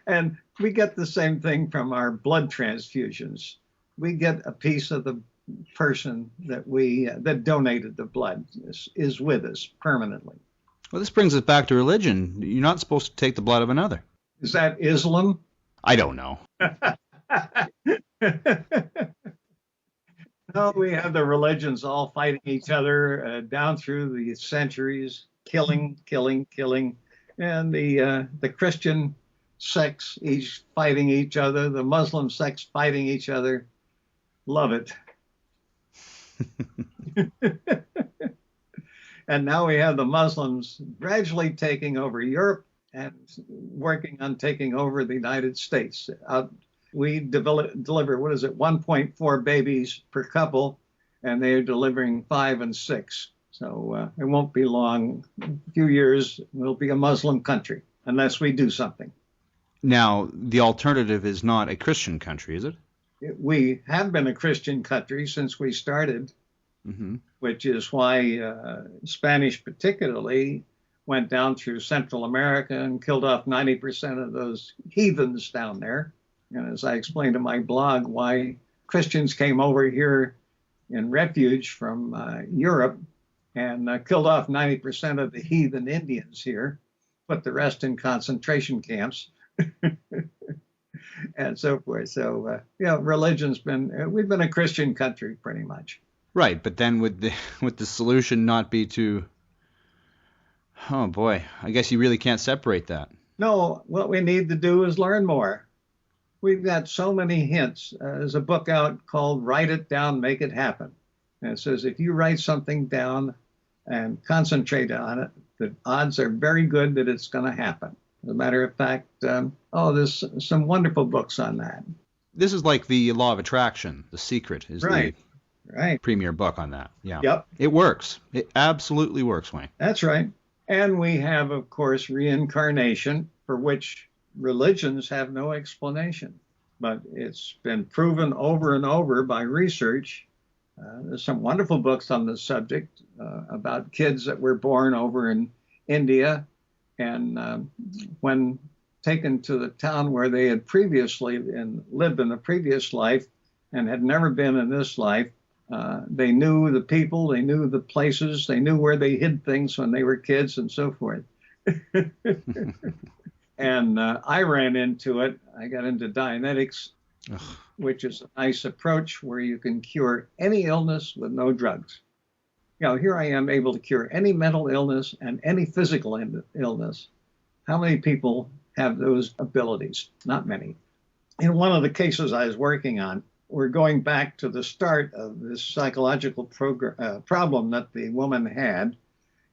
And we get the same thing from our blood transfusions. We get a piece of the person that donated the blood is with us permanently. Well, this brings us back to religion. You're not supposed to take the blood of another. Is that Islam? I don't know. No, we have the religions all fighting each other down through the centuries, killing, and the Christian sects each fighting each other, the Muslim sects fighting each other. Love it. And now we have the Muslims gradually taking over Europe and working on taking over the United States. We deliver, 1.4 babies per couple, and they're delivering 5 and 6. So it won't be long. A few years, we'll be a Muslim country, unless we do something. Now, the alternative is not a Christian country, is it? We have been a Christian country since we started, which is why Spanish particularly went down through Central America and killed off 90% of those heathens down there. And as I explained in my blog, why Christians came over here in refuge from Europe and killed off 90% of the heathen Indians here, put the rest in concentration camps, and so forth. So, we've been a Christian country pretty much. Right, but then would the solution not be to, oh boy, I guess you really can't separate that. No, what we need to do is learn more. We've got so many hints. There's a book out called Write It Down, Make It Happen. And it says if you write something down and concentrate on it, the odds are very good that it's going to happen. As a matter of fact, there's some wonderful books on that. This is like the Law of Attraction. The Secret is right. Premier book on that. Yeah. Yep. It works. It absolutely works, Wayne. That's right. And we have, of course, reincarnation, for which religions have no explanation. But it's been proven over and over by research. There's some wonderful books on the subject about kids that were born over in India, and when taken to the town where they had previously lived in a previous life and had never been in this life, they knew the people, they knew the places, they knew where they hid things when they were kids and so forth. And I ran into it. I got into Dianetics, which is a nice approach where you can cure any illness with no drugs. Here I am able to cure any mental illness and any physical illness. How many people have those abilities? Not many. In one of the cases I was working on, we're going back to the start of this psychological problem that the woman had.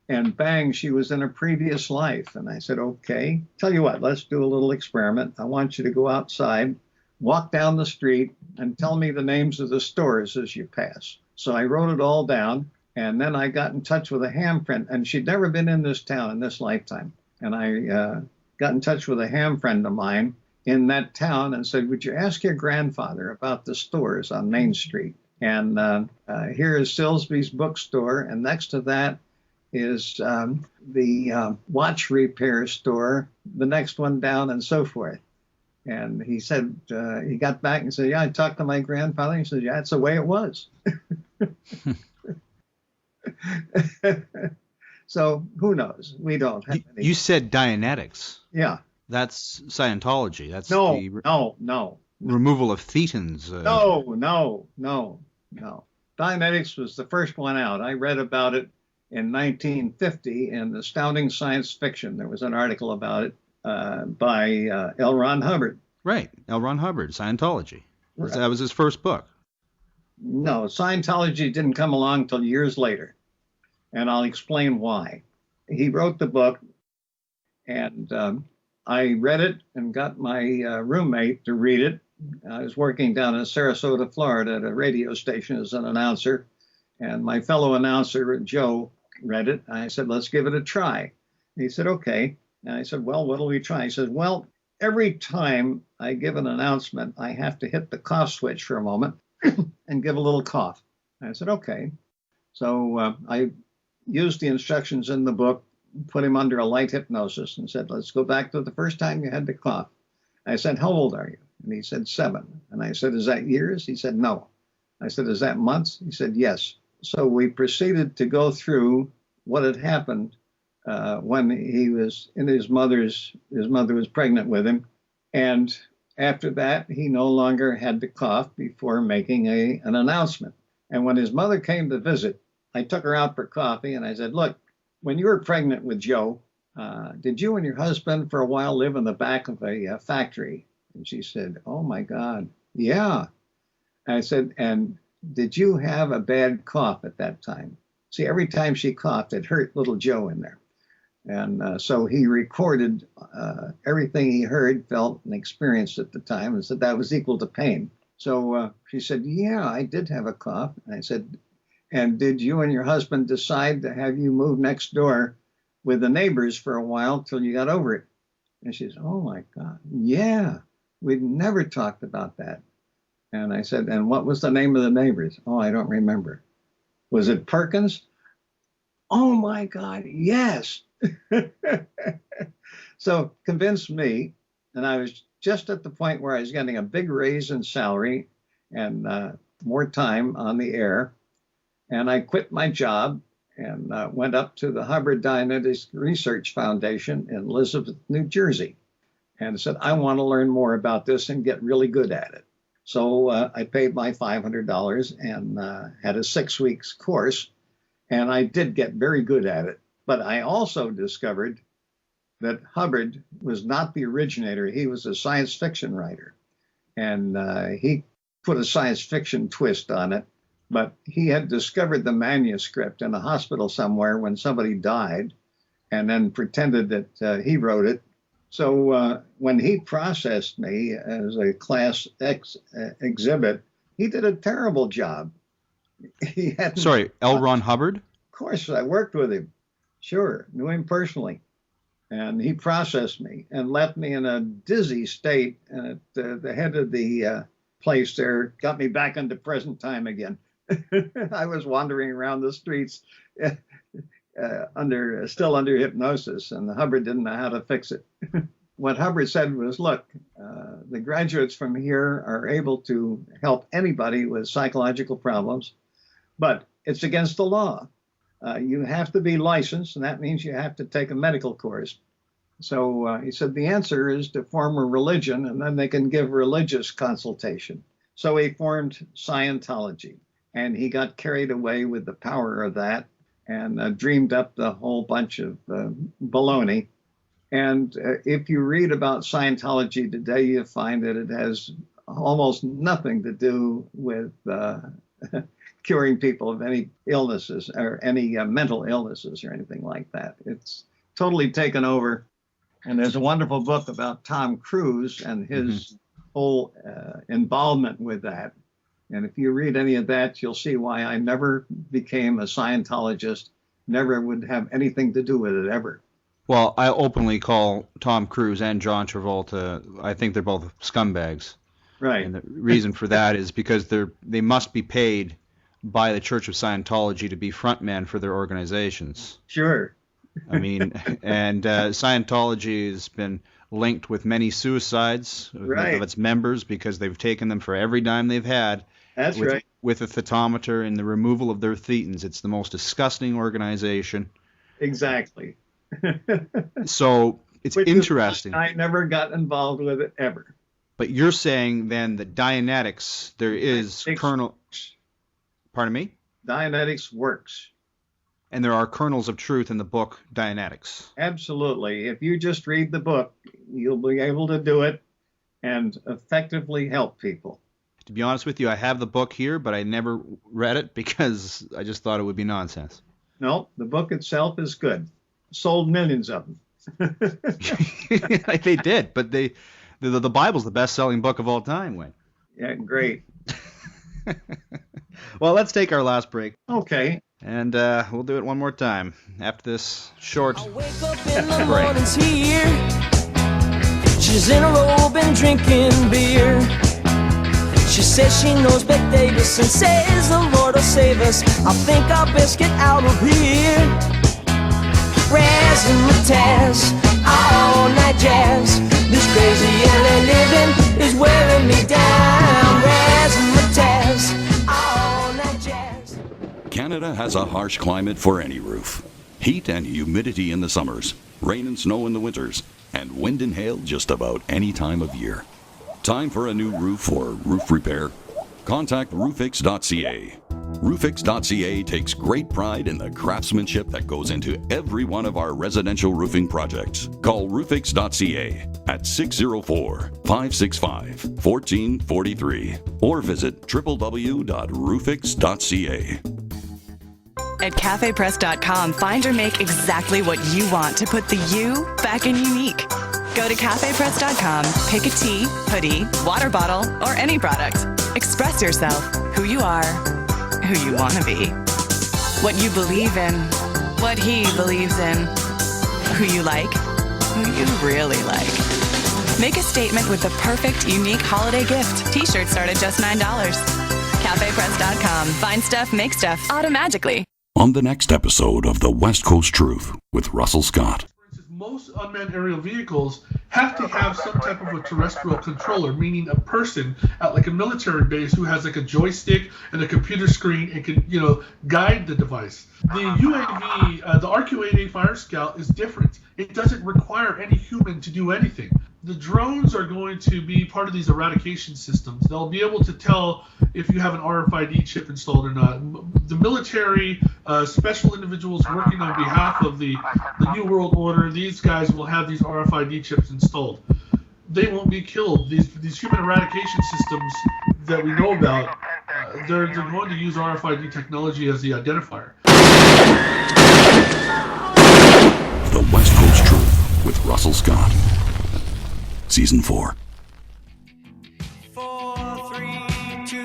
And bang, she was in a previous life. And I said, okay, tell you what, let's do a little experiment. I want you to go outside, walk down the street, and tell me the names of the stores as you pass. So I wrote it all down. And then I got in touch with a ham friend. And she'd never been in this town in this lifetime. And I got in touch with a ham friend of mine in that town and said, would you ask your grandfather about the stores on Main Street? And here is Silsby's bookstore. And next to that is the watch repair store, the next one down, and so forth. And he said, he got back and said, yeah, I talked to my grandfather. He said, yeah, that's the way it was. So who knows? We don't have any. You said Dianetics. Yeah. That's Scientology. That's No. Removal of thetans. No. Dianetics was the first one out. I read about it in 1950 in Astounding Science Fiction. There was an article about it by L. Ron Hubbard. Right, L. Ron Hubbard, Scientology. Right. That was his first book. No, Scientology didn't come along till years later, and I'll explain why. He wrote the book, and I read it and got my roommate to read it. I was working down in Sarasota, Florida at a radio station as an announcer, and my fellow announcer, Joe, read it. I said, let's give it a try. He said, okay. And I said, well, what'll we try? He said, well, every time I give an announcement, I have to hit the cough switch for a moment and give a little cough. I said, okay. So I used the instructions in the book, put him under a light hypnosis and said, let's go back to the first time you had to cough. I said, how old are you? And he said, 7. And I said, is that years? He said, no. I said, is that months? He said, yes. So we proceeded to go through what had happened when he was in his mother was pregnant with him. And after that, he no longer had to cough before making an announcement. And when his mother came to visit, I took her out for coffee and I said, look, when you were pregnant with Joe, did you and your husband for a while live in the back of a factory? And she said, oh my God, yeah. And I said, and did you have a bad cough at that time? See, every time she coughed, it hurt little Joe in there. And so he recorded everything he heard, felt, and experienced at the time and said that was equal to pain. So she said, yeah, I did have a cough. And I said, and did you and your husband decide to have you move next door with the neighbors for a while till you got over it? And she said, oh my God, yeah, we'd never talked about that. And I said, and what was the name of the neighbors? Oh, I don't remember. Was it Perkins? Oh my God, yes. So convinced me, and I was just at the point where I was getting a big raise in salary and more time on the air. And I quit my job and went up to the Hubbard Dianetics Research Foundation in Elizabeth, New Jersey, and said, I want to learn more about this and get really good at it. So I paid my $500 and had a 6 weeks course, and I did get very good at it. But I also discovered that Hubbard was not the originator. He was a science fiction writer, and he put a science fiction twist on it. But he had discovered the manuscript in a hospital somewhere when somebody died, and then pretended that he wrote it. So when he processed me as a Class X exhibit, he did a terrible job. Sorry, L. Ron Hubbard? Of course, I worked with him. Sure, knew him personally. And he processed me and left me in a dizzy state. And the head of the place there got me back into present time again. I was wandering around the streets still under hypnosis, and Hubbard didn't know how to fix it. What Hubbard said was, look, the graduates from here are able to help anybody with psychological problems, but it's against the law. You have to be licensed, and that means you have to take a medical course. So he said the answer is to form a religion, and then they can give religious consultation. So he formed Scientology, and he got carried away with the power of that and dreamed up the whole bunch of baloney. And if you read about Scientology today, you find that it has almost nothing to do with curing people of any illnesses or any mental illnesses or anything like that. It's totally taken over. And there's a wonderful book about Tom Cruise and his whole involvement with that. And if you read any of that, you'll see why I never became a Scientologist, never would have anything to do with it ever. Well, I openly call Tom Cruise and John Travolta, I think they're both scumbags. Right. And the reason for that is because they must be paid by the Church of Scientology to be frontmen for their organizations. Sure. I mean, and Scientology has been linked with many suicides of its members because they've taken them for every dime they've had. That's right. With a thermometer and the removal of their thetans. It's the most disgusting organization. Exactly. So it's interesting. I never got involved with it ever. But you're saying then that Dianetics, there is kernel. Pardon me? Dianetics works. And there are kernels of truth in the book Dianetics. Absolutely. If you just read the book, you'll be able to do it and effectively help people. To be honest with you, I have the book here, but I never read it because I just thought it would be nonsense. No, the book itself is good. Sold millions of them. They did, but the Bible's the best-selling book of all time, Wayne. Yeah, great. Well, let's take our last break. Okay. And we'll do it one more time after this short I wake up in the break. mornings here. She's in a robe and drinking beer. She says she knows Bette Davis and says the Lord will save us. I think I'll best get out of here. Razzmatazz, all night jazz. This crazy LA living is wearing me down. Razzmatazz, all night jazz. Canada has a harsh climate for any roof. Heat and humidity in the summers, rain and snow in the winters, and wind and hail just about any time of year. Time for a new roof or roof repair? contact roofix.ca. Roofix.ca takes great pride in the craftsmanship that goes into every one of our residential roofing projects. Call roofix.ca at 604-565-1443 or visit www.roofix.ca. At cafepress.com, find or make exactly what you want to put the you back in unique. Go to cafepress.com, pick a tea, hoodie, water bottle, or any product. Express yourself, who you are, who you want to be, what you believe in, what he believes in, who you like, who you really like. Make a statement with the perfect, unique holiday gift. T-shirts start at just $9. cafepress.com. Find stuff, make stuff, automagically. On the next episode of The West Coast Truth with Russell Scott. Most unmanned aerial vehicles have to have some type of a terrestrial controller, meaning a person at like a military base who has like a joystick and a computer screen and can, guide the device. The UAV, the RQ-8A Fire Scout is different. It doesn't require any human to do anything. The drones are going to be part of these eradication systems. They'll be able to tell if you have an RFID chip installed or not. The military, special individuals working on behalf of the New World Order, these guys will have these RFID chips installed. They won't be killed. These human eradication systems that we know about, they're going to use RFID technology as the identifier. The West Coast Truth with Russell Scott. Season 4. 4, 3, 2,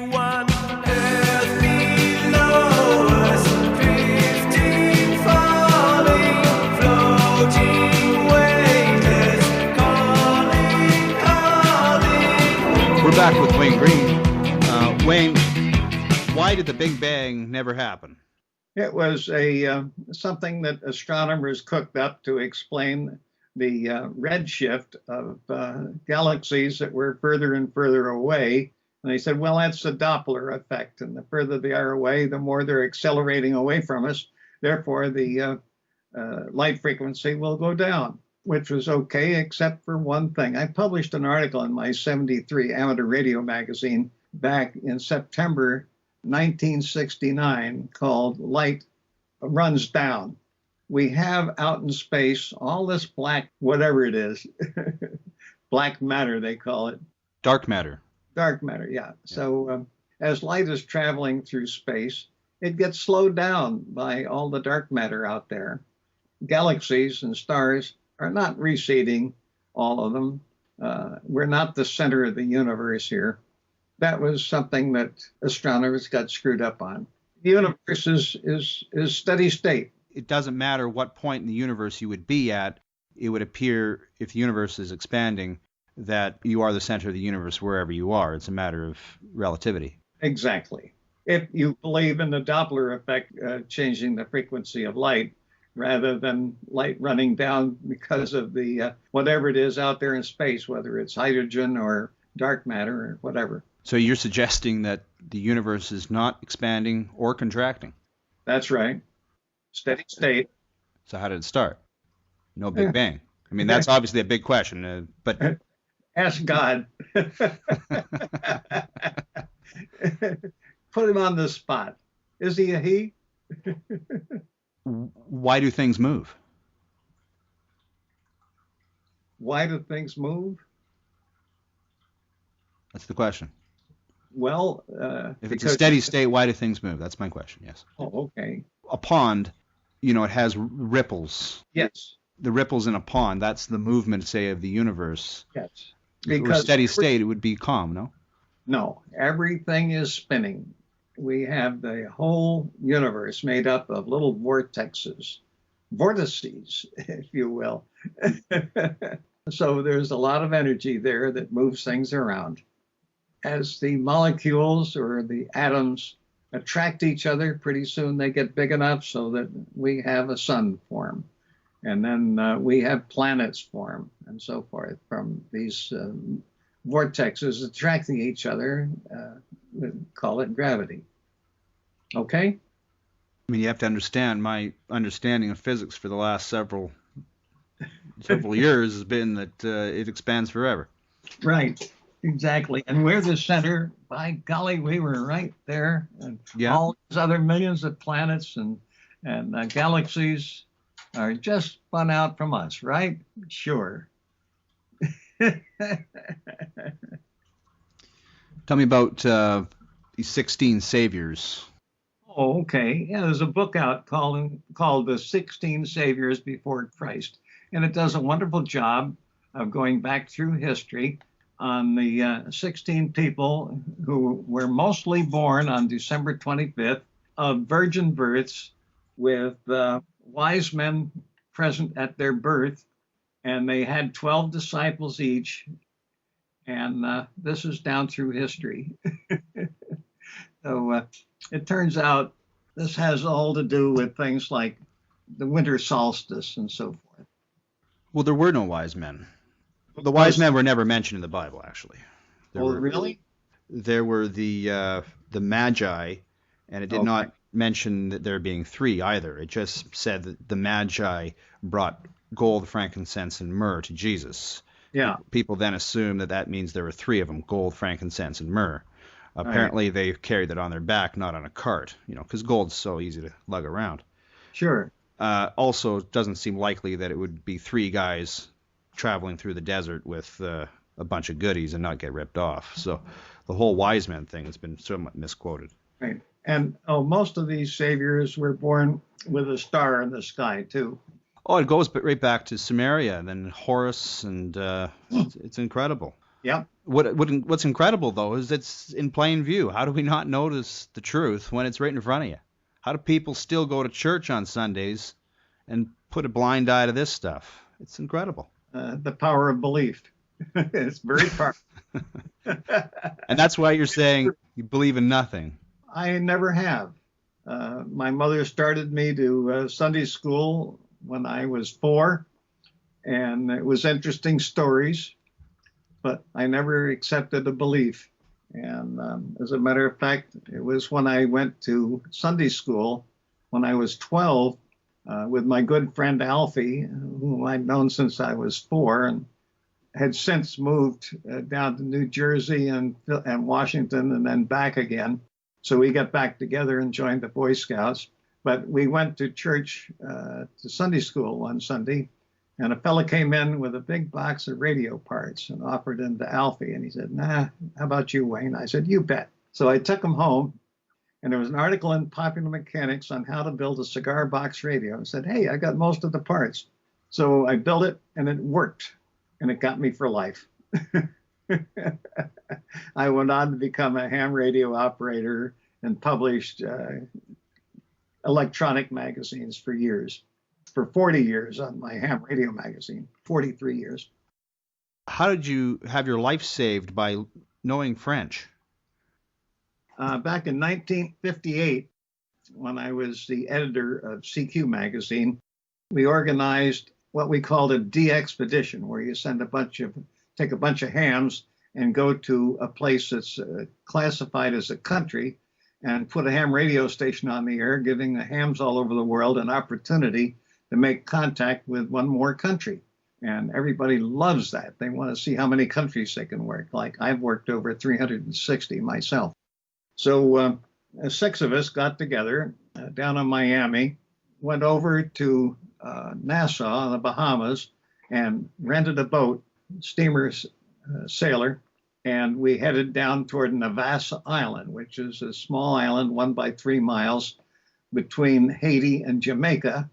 1. Earth below us, drifting, falling, floating, weightless, calling. We're back with Wayne Green. Wayne, why did the Big Bang never happen? It was something that astronomers cooked up to explain the redshift of galaxies that were further and further away. And they said, well, that's the Doppler effect. And the further they are away, the more they're accelerating away from us. Therefore, the light frequency will go down, which was okay, except for one thing. I published an article in my 73 amateur radio magazine back in September 1969 called Light Runs Down. We have out in space all this black, whatever it is, black matter, they call it. Dark matter. Dark matter, yeah. So as light is traveling through space, it gets slowed down by all the dark matter out there. Galaxies and stars are not receding, all of them. We're not the center of the universe here. That was something that astronomers got screwed up on. The universe is steady state. It doesn't matter what point in the universe you would be at, it would appear, if the universe is expanding, that you are the center of the universe wherever you are. It's a matter of relativity. Exactly. If you believe in the Doppler effect changing the frequency of light, rather than light running down because of the whatever it is out there in space, whether it's hydrogen or dark matter or whatever. So you're suggesting that the universe is not expanding or contracting? That's right. Steady state. So how did it start? No Big Bang. I mean, that's obviously a big question, but... Ask God. Put him on the spot. Is he a he? Why do things move? Why do things move? That's the question. Well, if it's a steady state, why do things move? That's my question, yes. Oh, okay. A pond, it has ripples. Yes. The ripples in a pond, that's the movement, say, of the universe. Yes. If it were steady state, it would be calm, no? No, everything is spinning. We have the whole universe made up of little vortices, if you will. So there's a lot of energy there that moves things around. As the molecules or the atoms attract each other, pretty soon they get big enough so that we have a sun form. And then we have planets form and so forth from these vortexes attracting each other. We call it gravity. Okay? I mean, you have to understand, my understanding of physics for the last several years has been that it expands forever. Right. Exactly. And we're the center. By golly, we were right there. And Yeah. all these other millions of planets and galaxies are just spun out from us, right? Sure. Tell me about these 16 saviors. Oh, okay. Yeah, there's a book out called The 16 Saviors Before Christ. And it does a wonderful job of going back through history on the 16 people who were mostly born on December 25th of virgin births with wise men present at their birth. And they had 12 disciples each. And this is down through history. So it turns out this has all to do with things like the winter solstice and so forth. Well, there were no wise men. The wise men were never mentioned in the Bible, actually. Really? There were the Magi, and it did not mention that there being three either. It just said that the Magi brought gold, frankincense, and myrrh to Jesus. Yeah. People then assume that that means there were three of them: gold, frankincense, and myrrh. Apparently, they carried that on their back, not on a cart, because gold's so easy to lug around. Sure. Also, it doesn't seem likely that it would be three guys traveling through the desert with a bunch of goodies and not get ripped off. So the whole wise men thing has been somewhat misquoted. Right. And most of these saviors were born with a star in the sky, too. Oh, it goes right back to Samaria, and then Horus, and it's incredible. Yep. What's incredible, though, is it's in plain view. How do we not notice the truth when it's right in front of you? How do people still go to church on Sundays and put a blind eye to this stuff? It's incredible. The power of belief. It's very powerful. And that's why you're saying you believe in nothing. I never have. My mother started me to Sunday school when I was 4, and it was interesting stories, but I never accepted a belief. And as a matter of fact, it was when I went to Sunday school when I was 12 with my good friend Alfie, whom I'd known since I was 4 and had since moved down to New Jersey and Washington and then back again. So we got back together and joined the Boy Scouts. But we went to church, to Sunday school one Sunday, and a fella came in with a big box of radio parts and offered them to Alfie. And he said, "Nah, how about you, Wayne?" I said, "You bet." So I took him home, and there was an article in Popular Mechanics on how to build a cigar box radio. I said, "Hey, I got most of the parts." So I built it, and it worked, and it got me for life. I went on to become a ham radio operator and published electronic magazines for 40 years on my ham radio magazine, 43 years. How did you have your life saved by knowing French? Back in 1958, when I was the editor of CQ magazine, we organized what we called a de-expedition, where you take a bunch of hams and go to a place that's classified as a country and put a ham radio station on the air, giving the hams all over the world an opportunity to make contact with one more country. And everybody loves that. They want to see how many countries they can work. Like I've worked over 360 myself. So 6 of us got together down in Miami, went over to Nassau in the Bahamas and rented a boat, steamer sailor, and we headed down toward Navassa Island, which is a small island 1 by 3 miles between Haiti and Jamaica,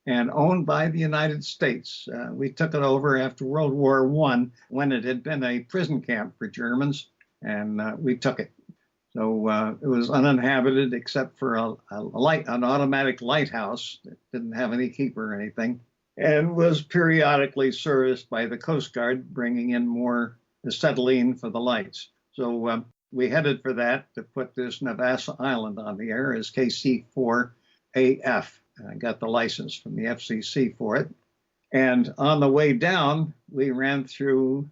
and owned by the United States. We took it over after World War I when it had been a prison camp for Germans, and we took it. So it was uninhabited except for an automatic lighthouse that didn't have any keeper or anything, and was periodically serviced by the Coast Guard, bringing in more acetylene for the lights. So we headed for that to put this Navassa Island on the air as KC4AF. I got the license from the FCC for it. And on the way down, we ran through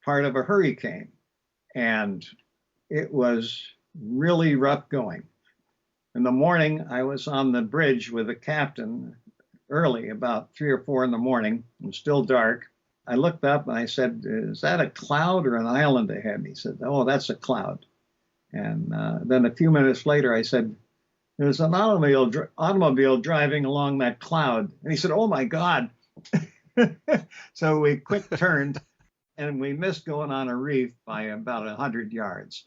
part of a hurricane. And it was really rough going. In the morning, I was on the bridge with the captain early, about 3 or 4 in the morning. It was still dark. I looked up and I said, "Is that a cloud or an island ahead?" And he said, "Oh, that's a cloud." And then a few minutes later, I said, "There's an automobile driving along that cloud." And he said, "Oh my God." So we quick turned and we missed going on a reef by about 100 yards.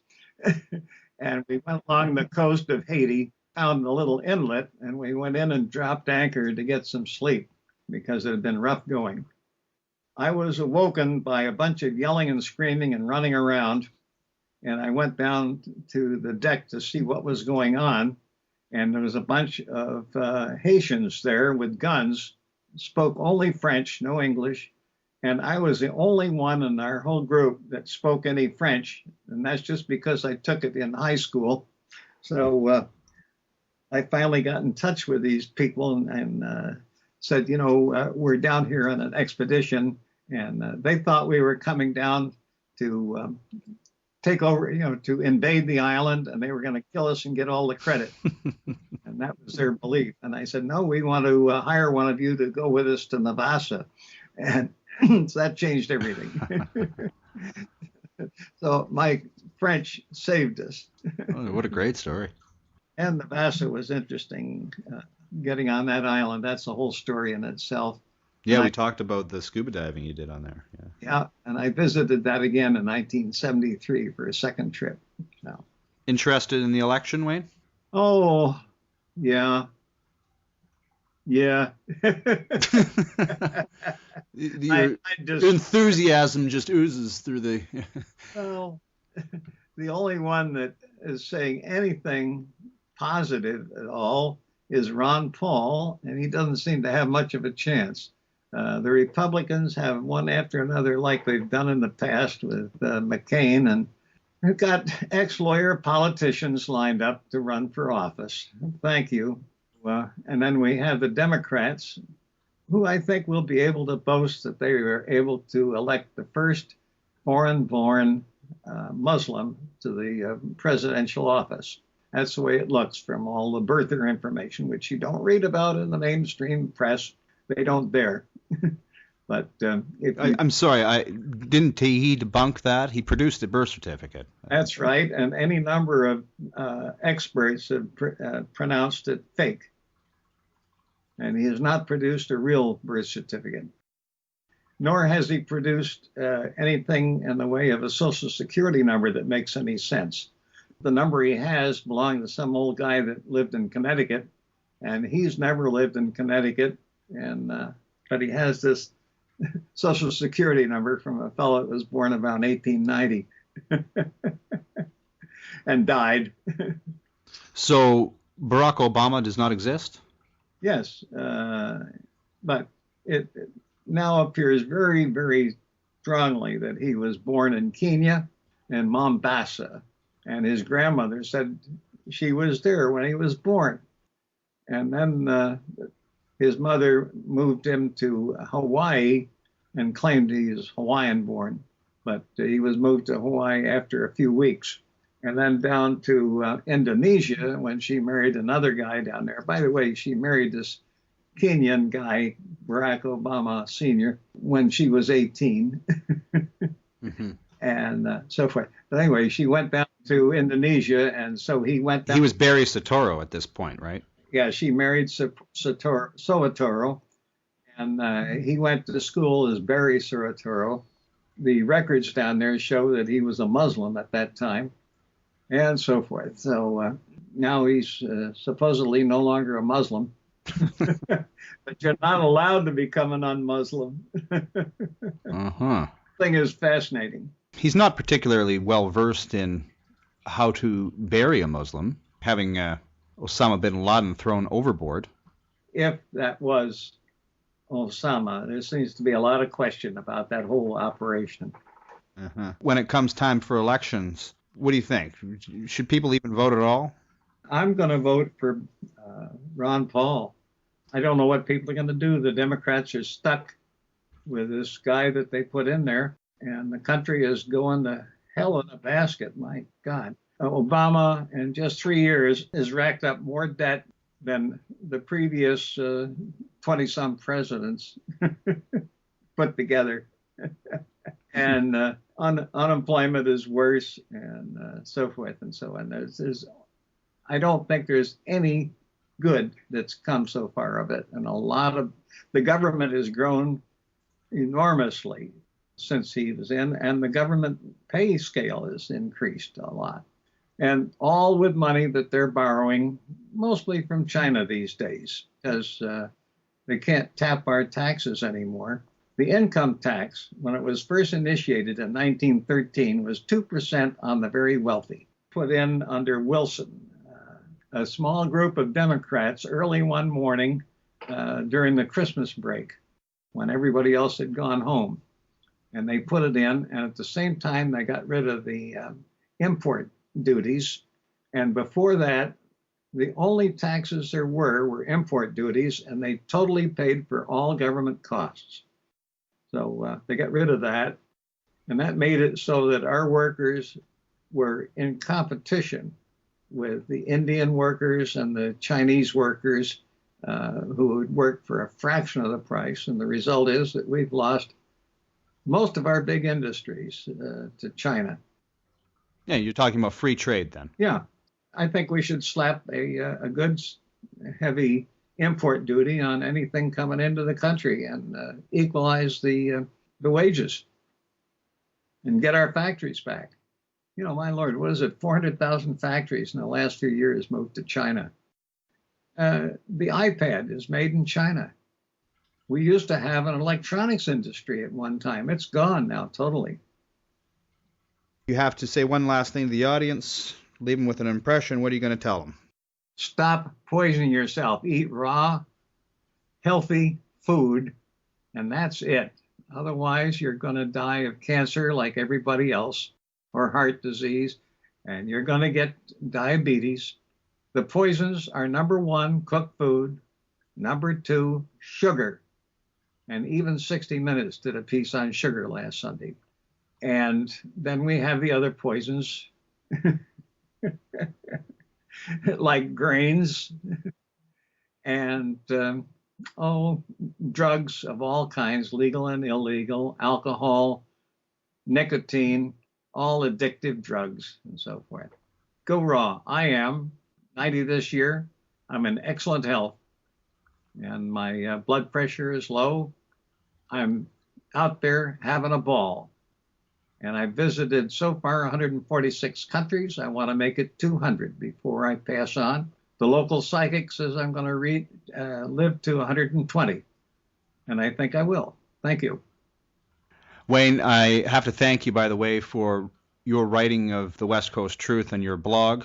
And we went along the coast of Haiti, found a little inlet, and we went in and dropped anchor to get some sleep because it had been rough going. I was awoken by a bunch of yelling and screaming and running around, and I went down to the deck to see what was going on, and there was a bunch of Haitians there with guns, spoke only French, no English, and I was the only one in our whole group that spoke any French, and that's just because I took it in high school. So I finally got in touch with these people and said, we're down here on an expedition, and they thought we were coming down to take over, to invade the island, and they were going to kill us and get all the credit. And that was their belief. And I said, no, we want to hire one of you to go with us to Navassa. And so that changed everything. So my French saved us. Oh, what a great story. And Navassa was interesting. Getting on that island, that's a whole story in itself. Yeah, we talked about the scuba diving you did on there. Yeah, and I visited that again in 1973 for a second trip. So. Interested in the election, Wayne? Oh, yeah. Yeah. Your enthusiasm just oozes through the... Well, the only one that is saying anything positive at all is Ron Paul, and he doesn't seem to have much of a chance. The Republicans have one after another, like they've done in the past with McCain, and they've got ex-lawyer politicians lined up to run for office. Thank you. And then we have the Democrats, who I think will be able to boast that they were able to elect the first foreign-born Muslim to the presidential office. That's the way it looks from all the birther information, which you don't read about in the mainstream press. They don't dare. But I'm sorry, didn't he debunk that? He produced a birth certificate. That's right, and any number of experts have pronounced it fake. And he has not produced a real birth certificate. Nor has he produced anything in the way of a Social Security number that makes any sense. The number he has belonged to some old guy that lived in Connecticut, and he's never lived in Connecticut, but he has this Social Security number from a fellow that was born about 1890 and died. So Barack Obama does not exist? Yes, but it now appears very, very strongly that he was born in Kenya and Mombasa, and his grandmother said she was there when he was born. And then his mother moved him to Hawaii and claimed he was Hawaiian born, but he was moved to Hawaii after a few weeks. And then down to Indonesia when she married another guy down there. By the way, she married this Kenyan guy, Barack Obama Sr., when she was 18 and so forth. But anyway, she went down to Indonesia, and so he went down. He was Barry Soetoro at this point, right? Yeah, she married Soetoro, and he went to school as Barry Soetoro. The records down there show that he was a Muslim at that time, and so forth. So now he's supposedly no longer a Muslim, but you're not allowed to become an un-Muslim. Thing is fascinating. He's not particularly well versed in how to bury a Muslim, having Osama bin Laden thrown overboard. If that was Osama, there seems to be a lot of question about that whole operation. When it comes time for elections, what do you think? Should people even vote at all? I'm going to vote for Ron Paul. I don't know what people are going to do. The Democrats are stuck with this guy that they put in there, and the country is going to hell in a basket. My God. Obama, in just 3 years, has racked up more debt than the previous 20-some presidents put together. and unemployment is worse, and so forth and so on. I don't think there's any good that's come so far of it, and the government has grown enormously since he was in, and the government pay scale has increased a lot, and all with money that they're borrowing, mostly from China these days, because they can't tap our taxes anymore. The income tax, when it was first initiated in 1913, was 2% on the very wealthy, put in under Wilson. A small group of Democrats early one morning during the Christmas break, when everybody else had gone home, and they put it in, and at the same time they got rid of the import duties, and before that the only taxes there were import duties, and they totally paid for all government costs. So they got rid of that, and that made it so that our workers were in competition with the Indian workers and the Chinese workers who would work for a fraction of the price. And the result is that we've lost most of our big industries to China. Yeah, you're talking about free trade then. Yeah, I think we should slap a goods heavy import duty on anything coming into the country and equalize the wages and get our factories back. You know, my Lord, what is it? 400,000 factories in the last few years moved to China. The iPad is made in China. We used to have an electronics industry at one time. It's gone now, totally. You have to say one last thing to the audience, leave them with an impression. What are you going to tell them? Stop poisoning yourself. Eat raw, healthy food, and that's it. Otherwise, you're going to die of cancer like everybody else, or heart disease, and you're going to get diabetes. The poisons are number one, cooked food. Number two, sugar. And even 60 Minutes did a piece on sugar last Sunday. And then we have the other poisons, like grains and, drugs of all kinds, legal and illegal, alcohol, nicotine, all addictive drugs and so forth. Go raw. I am 90 this year. I'm in excellent health, and my blood pressure is low. I'm out there having a ball, and I visited so far 146 countries. I want to make it 200 before I pass on. The local psychic says I'm going to live to 120, and I think I will. Thank you. Wayne, I have to thank you, by the way, for your writing of the West Coast Truth and your blog.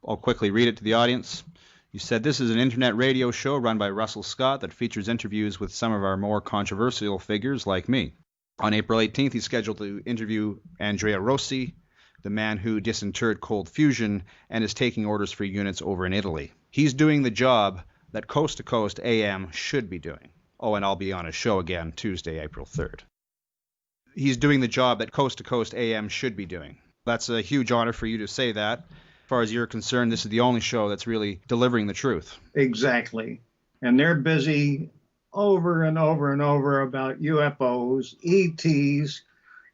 I'll quickly read it to the audience. You said, "This is an internet radio show run by Russell Scott that features interviews with some of our more controversial figures like me. On April 18th, he's scheduled to interview Andrea Rossi, the man who disinterred cold fusion and is taking orders for units over in Italy. He's doing the job that Coast to Coast AM should be doing." Oh, and I'll be on his show again Tuesday, April 3rd. He's doing the job that Coast to Coast AM should be doing. That's a huge honor for you to say that. As far as you're concerned, this is the only show that's really delivering the truth. Exactly. And they're busy over and over and over about UFOs, ETs,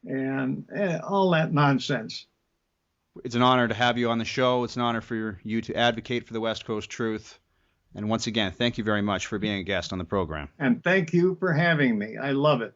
and all that nonsense. It's an honor to have you on the show. It's an honor for you to advocate for the West Coast Truth. And once again, thank you very much for being a guest on the program. And thank you for having me. I love it.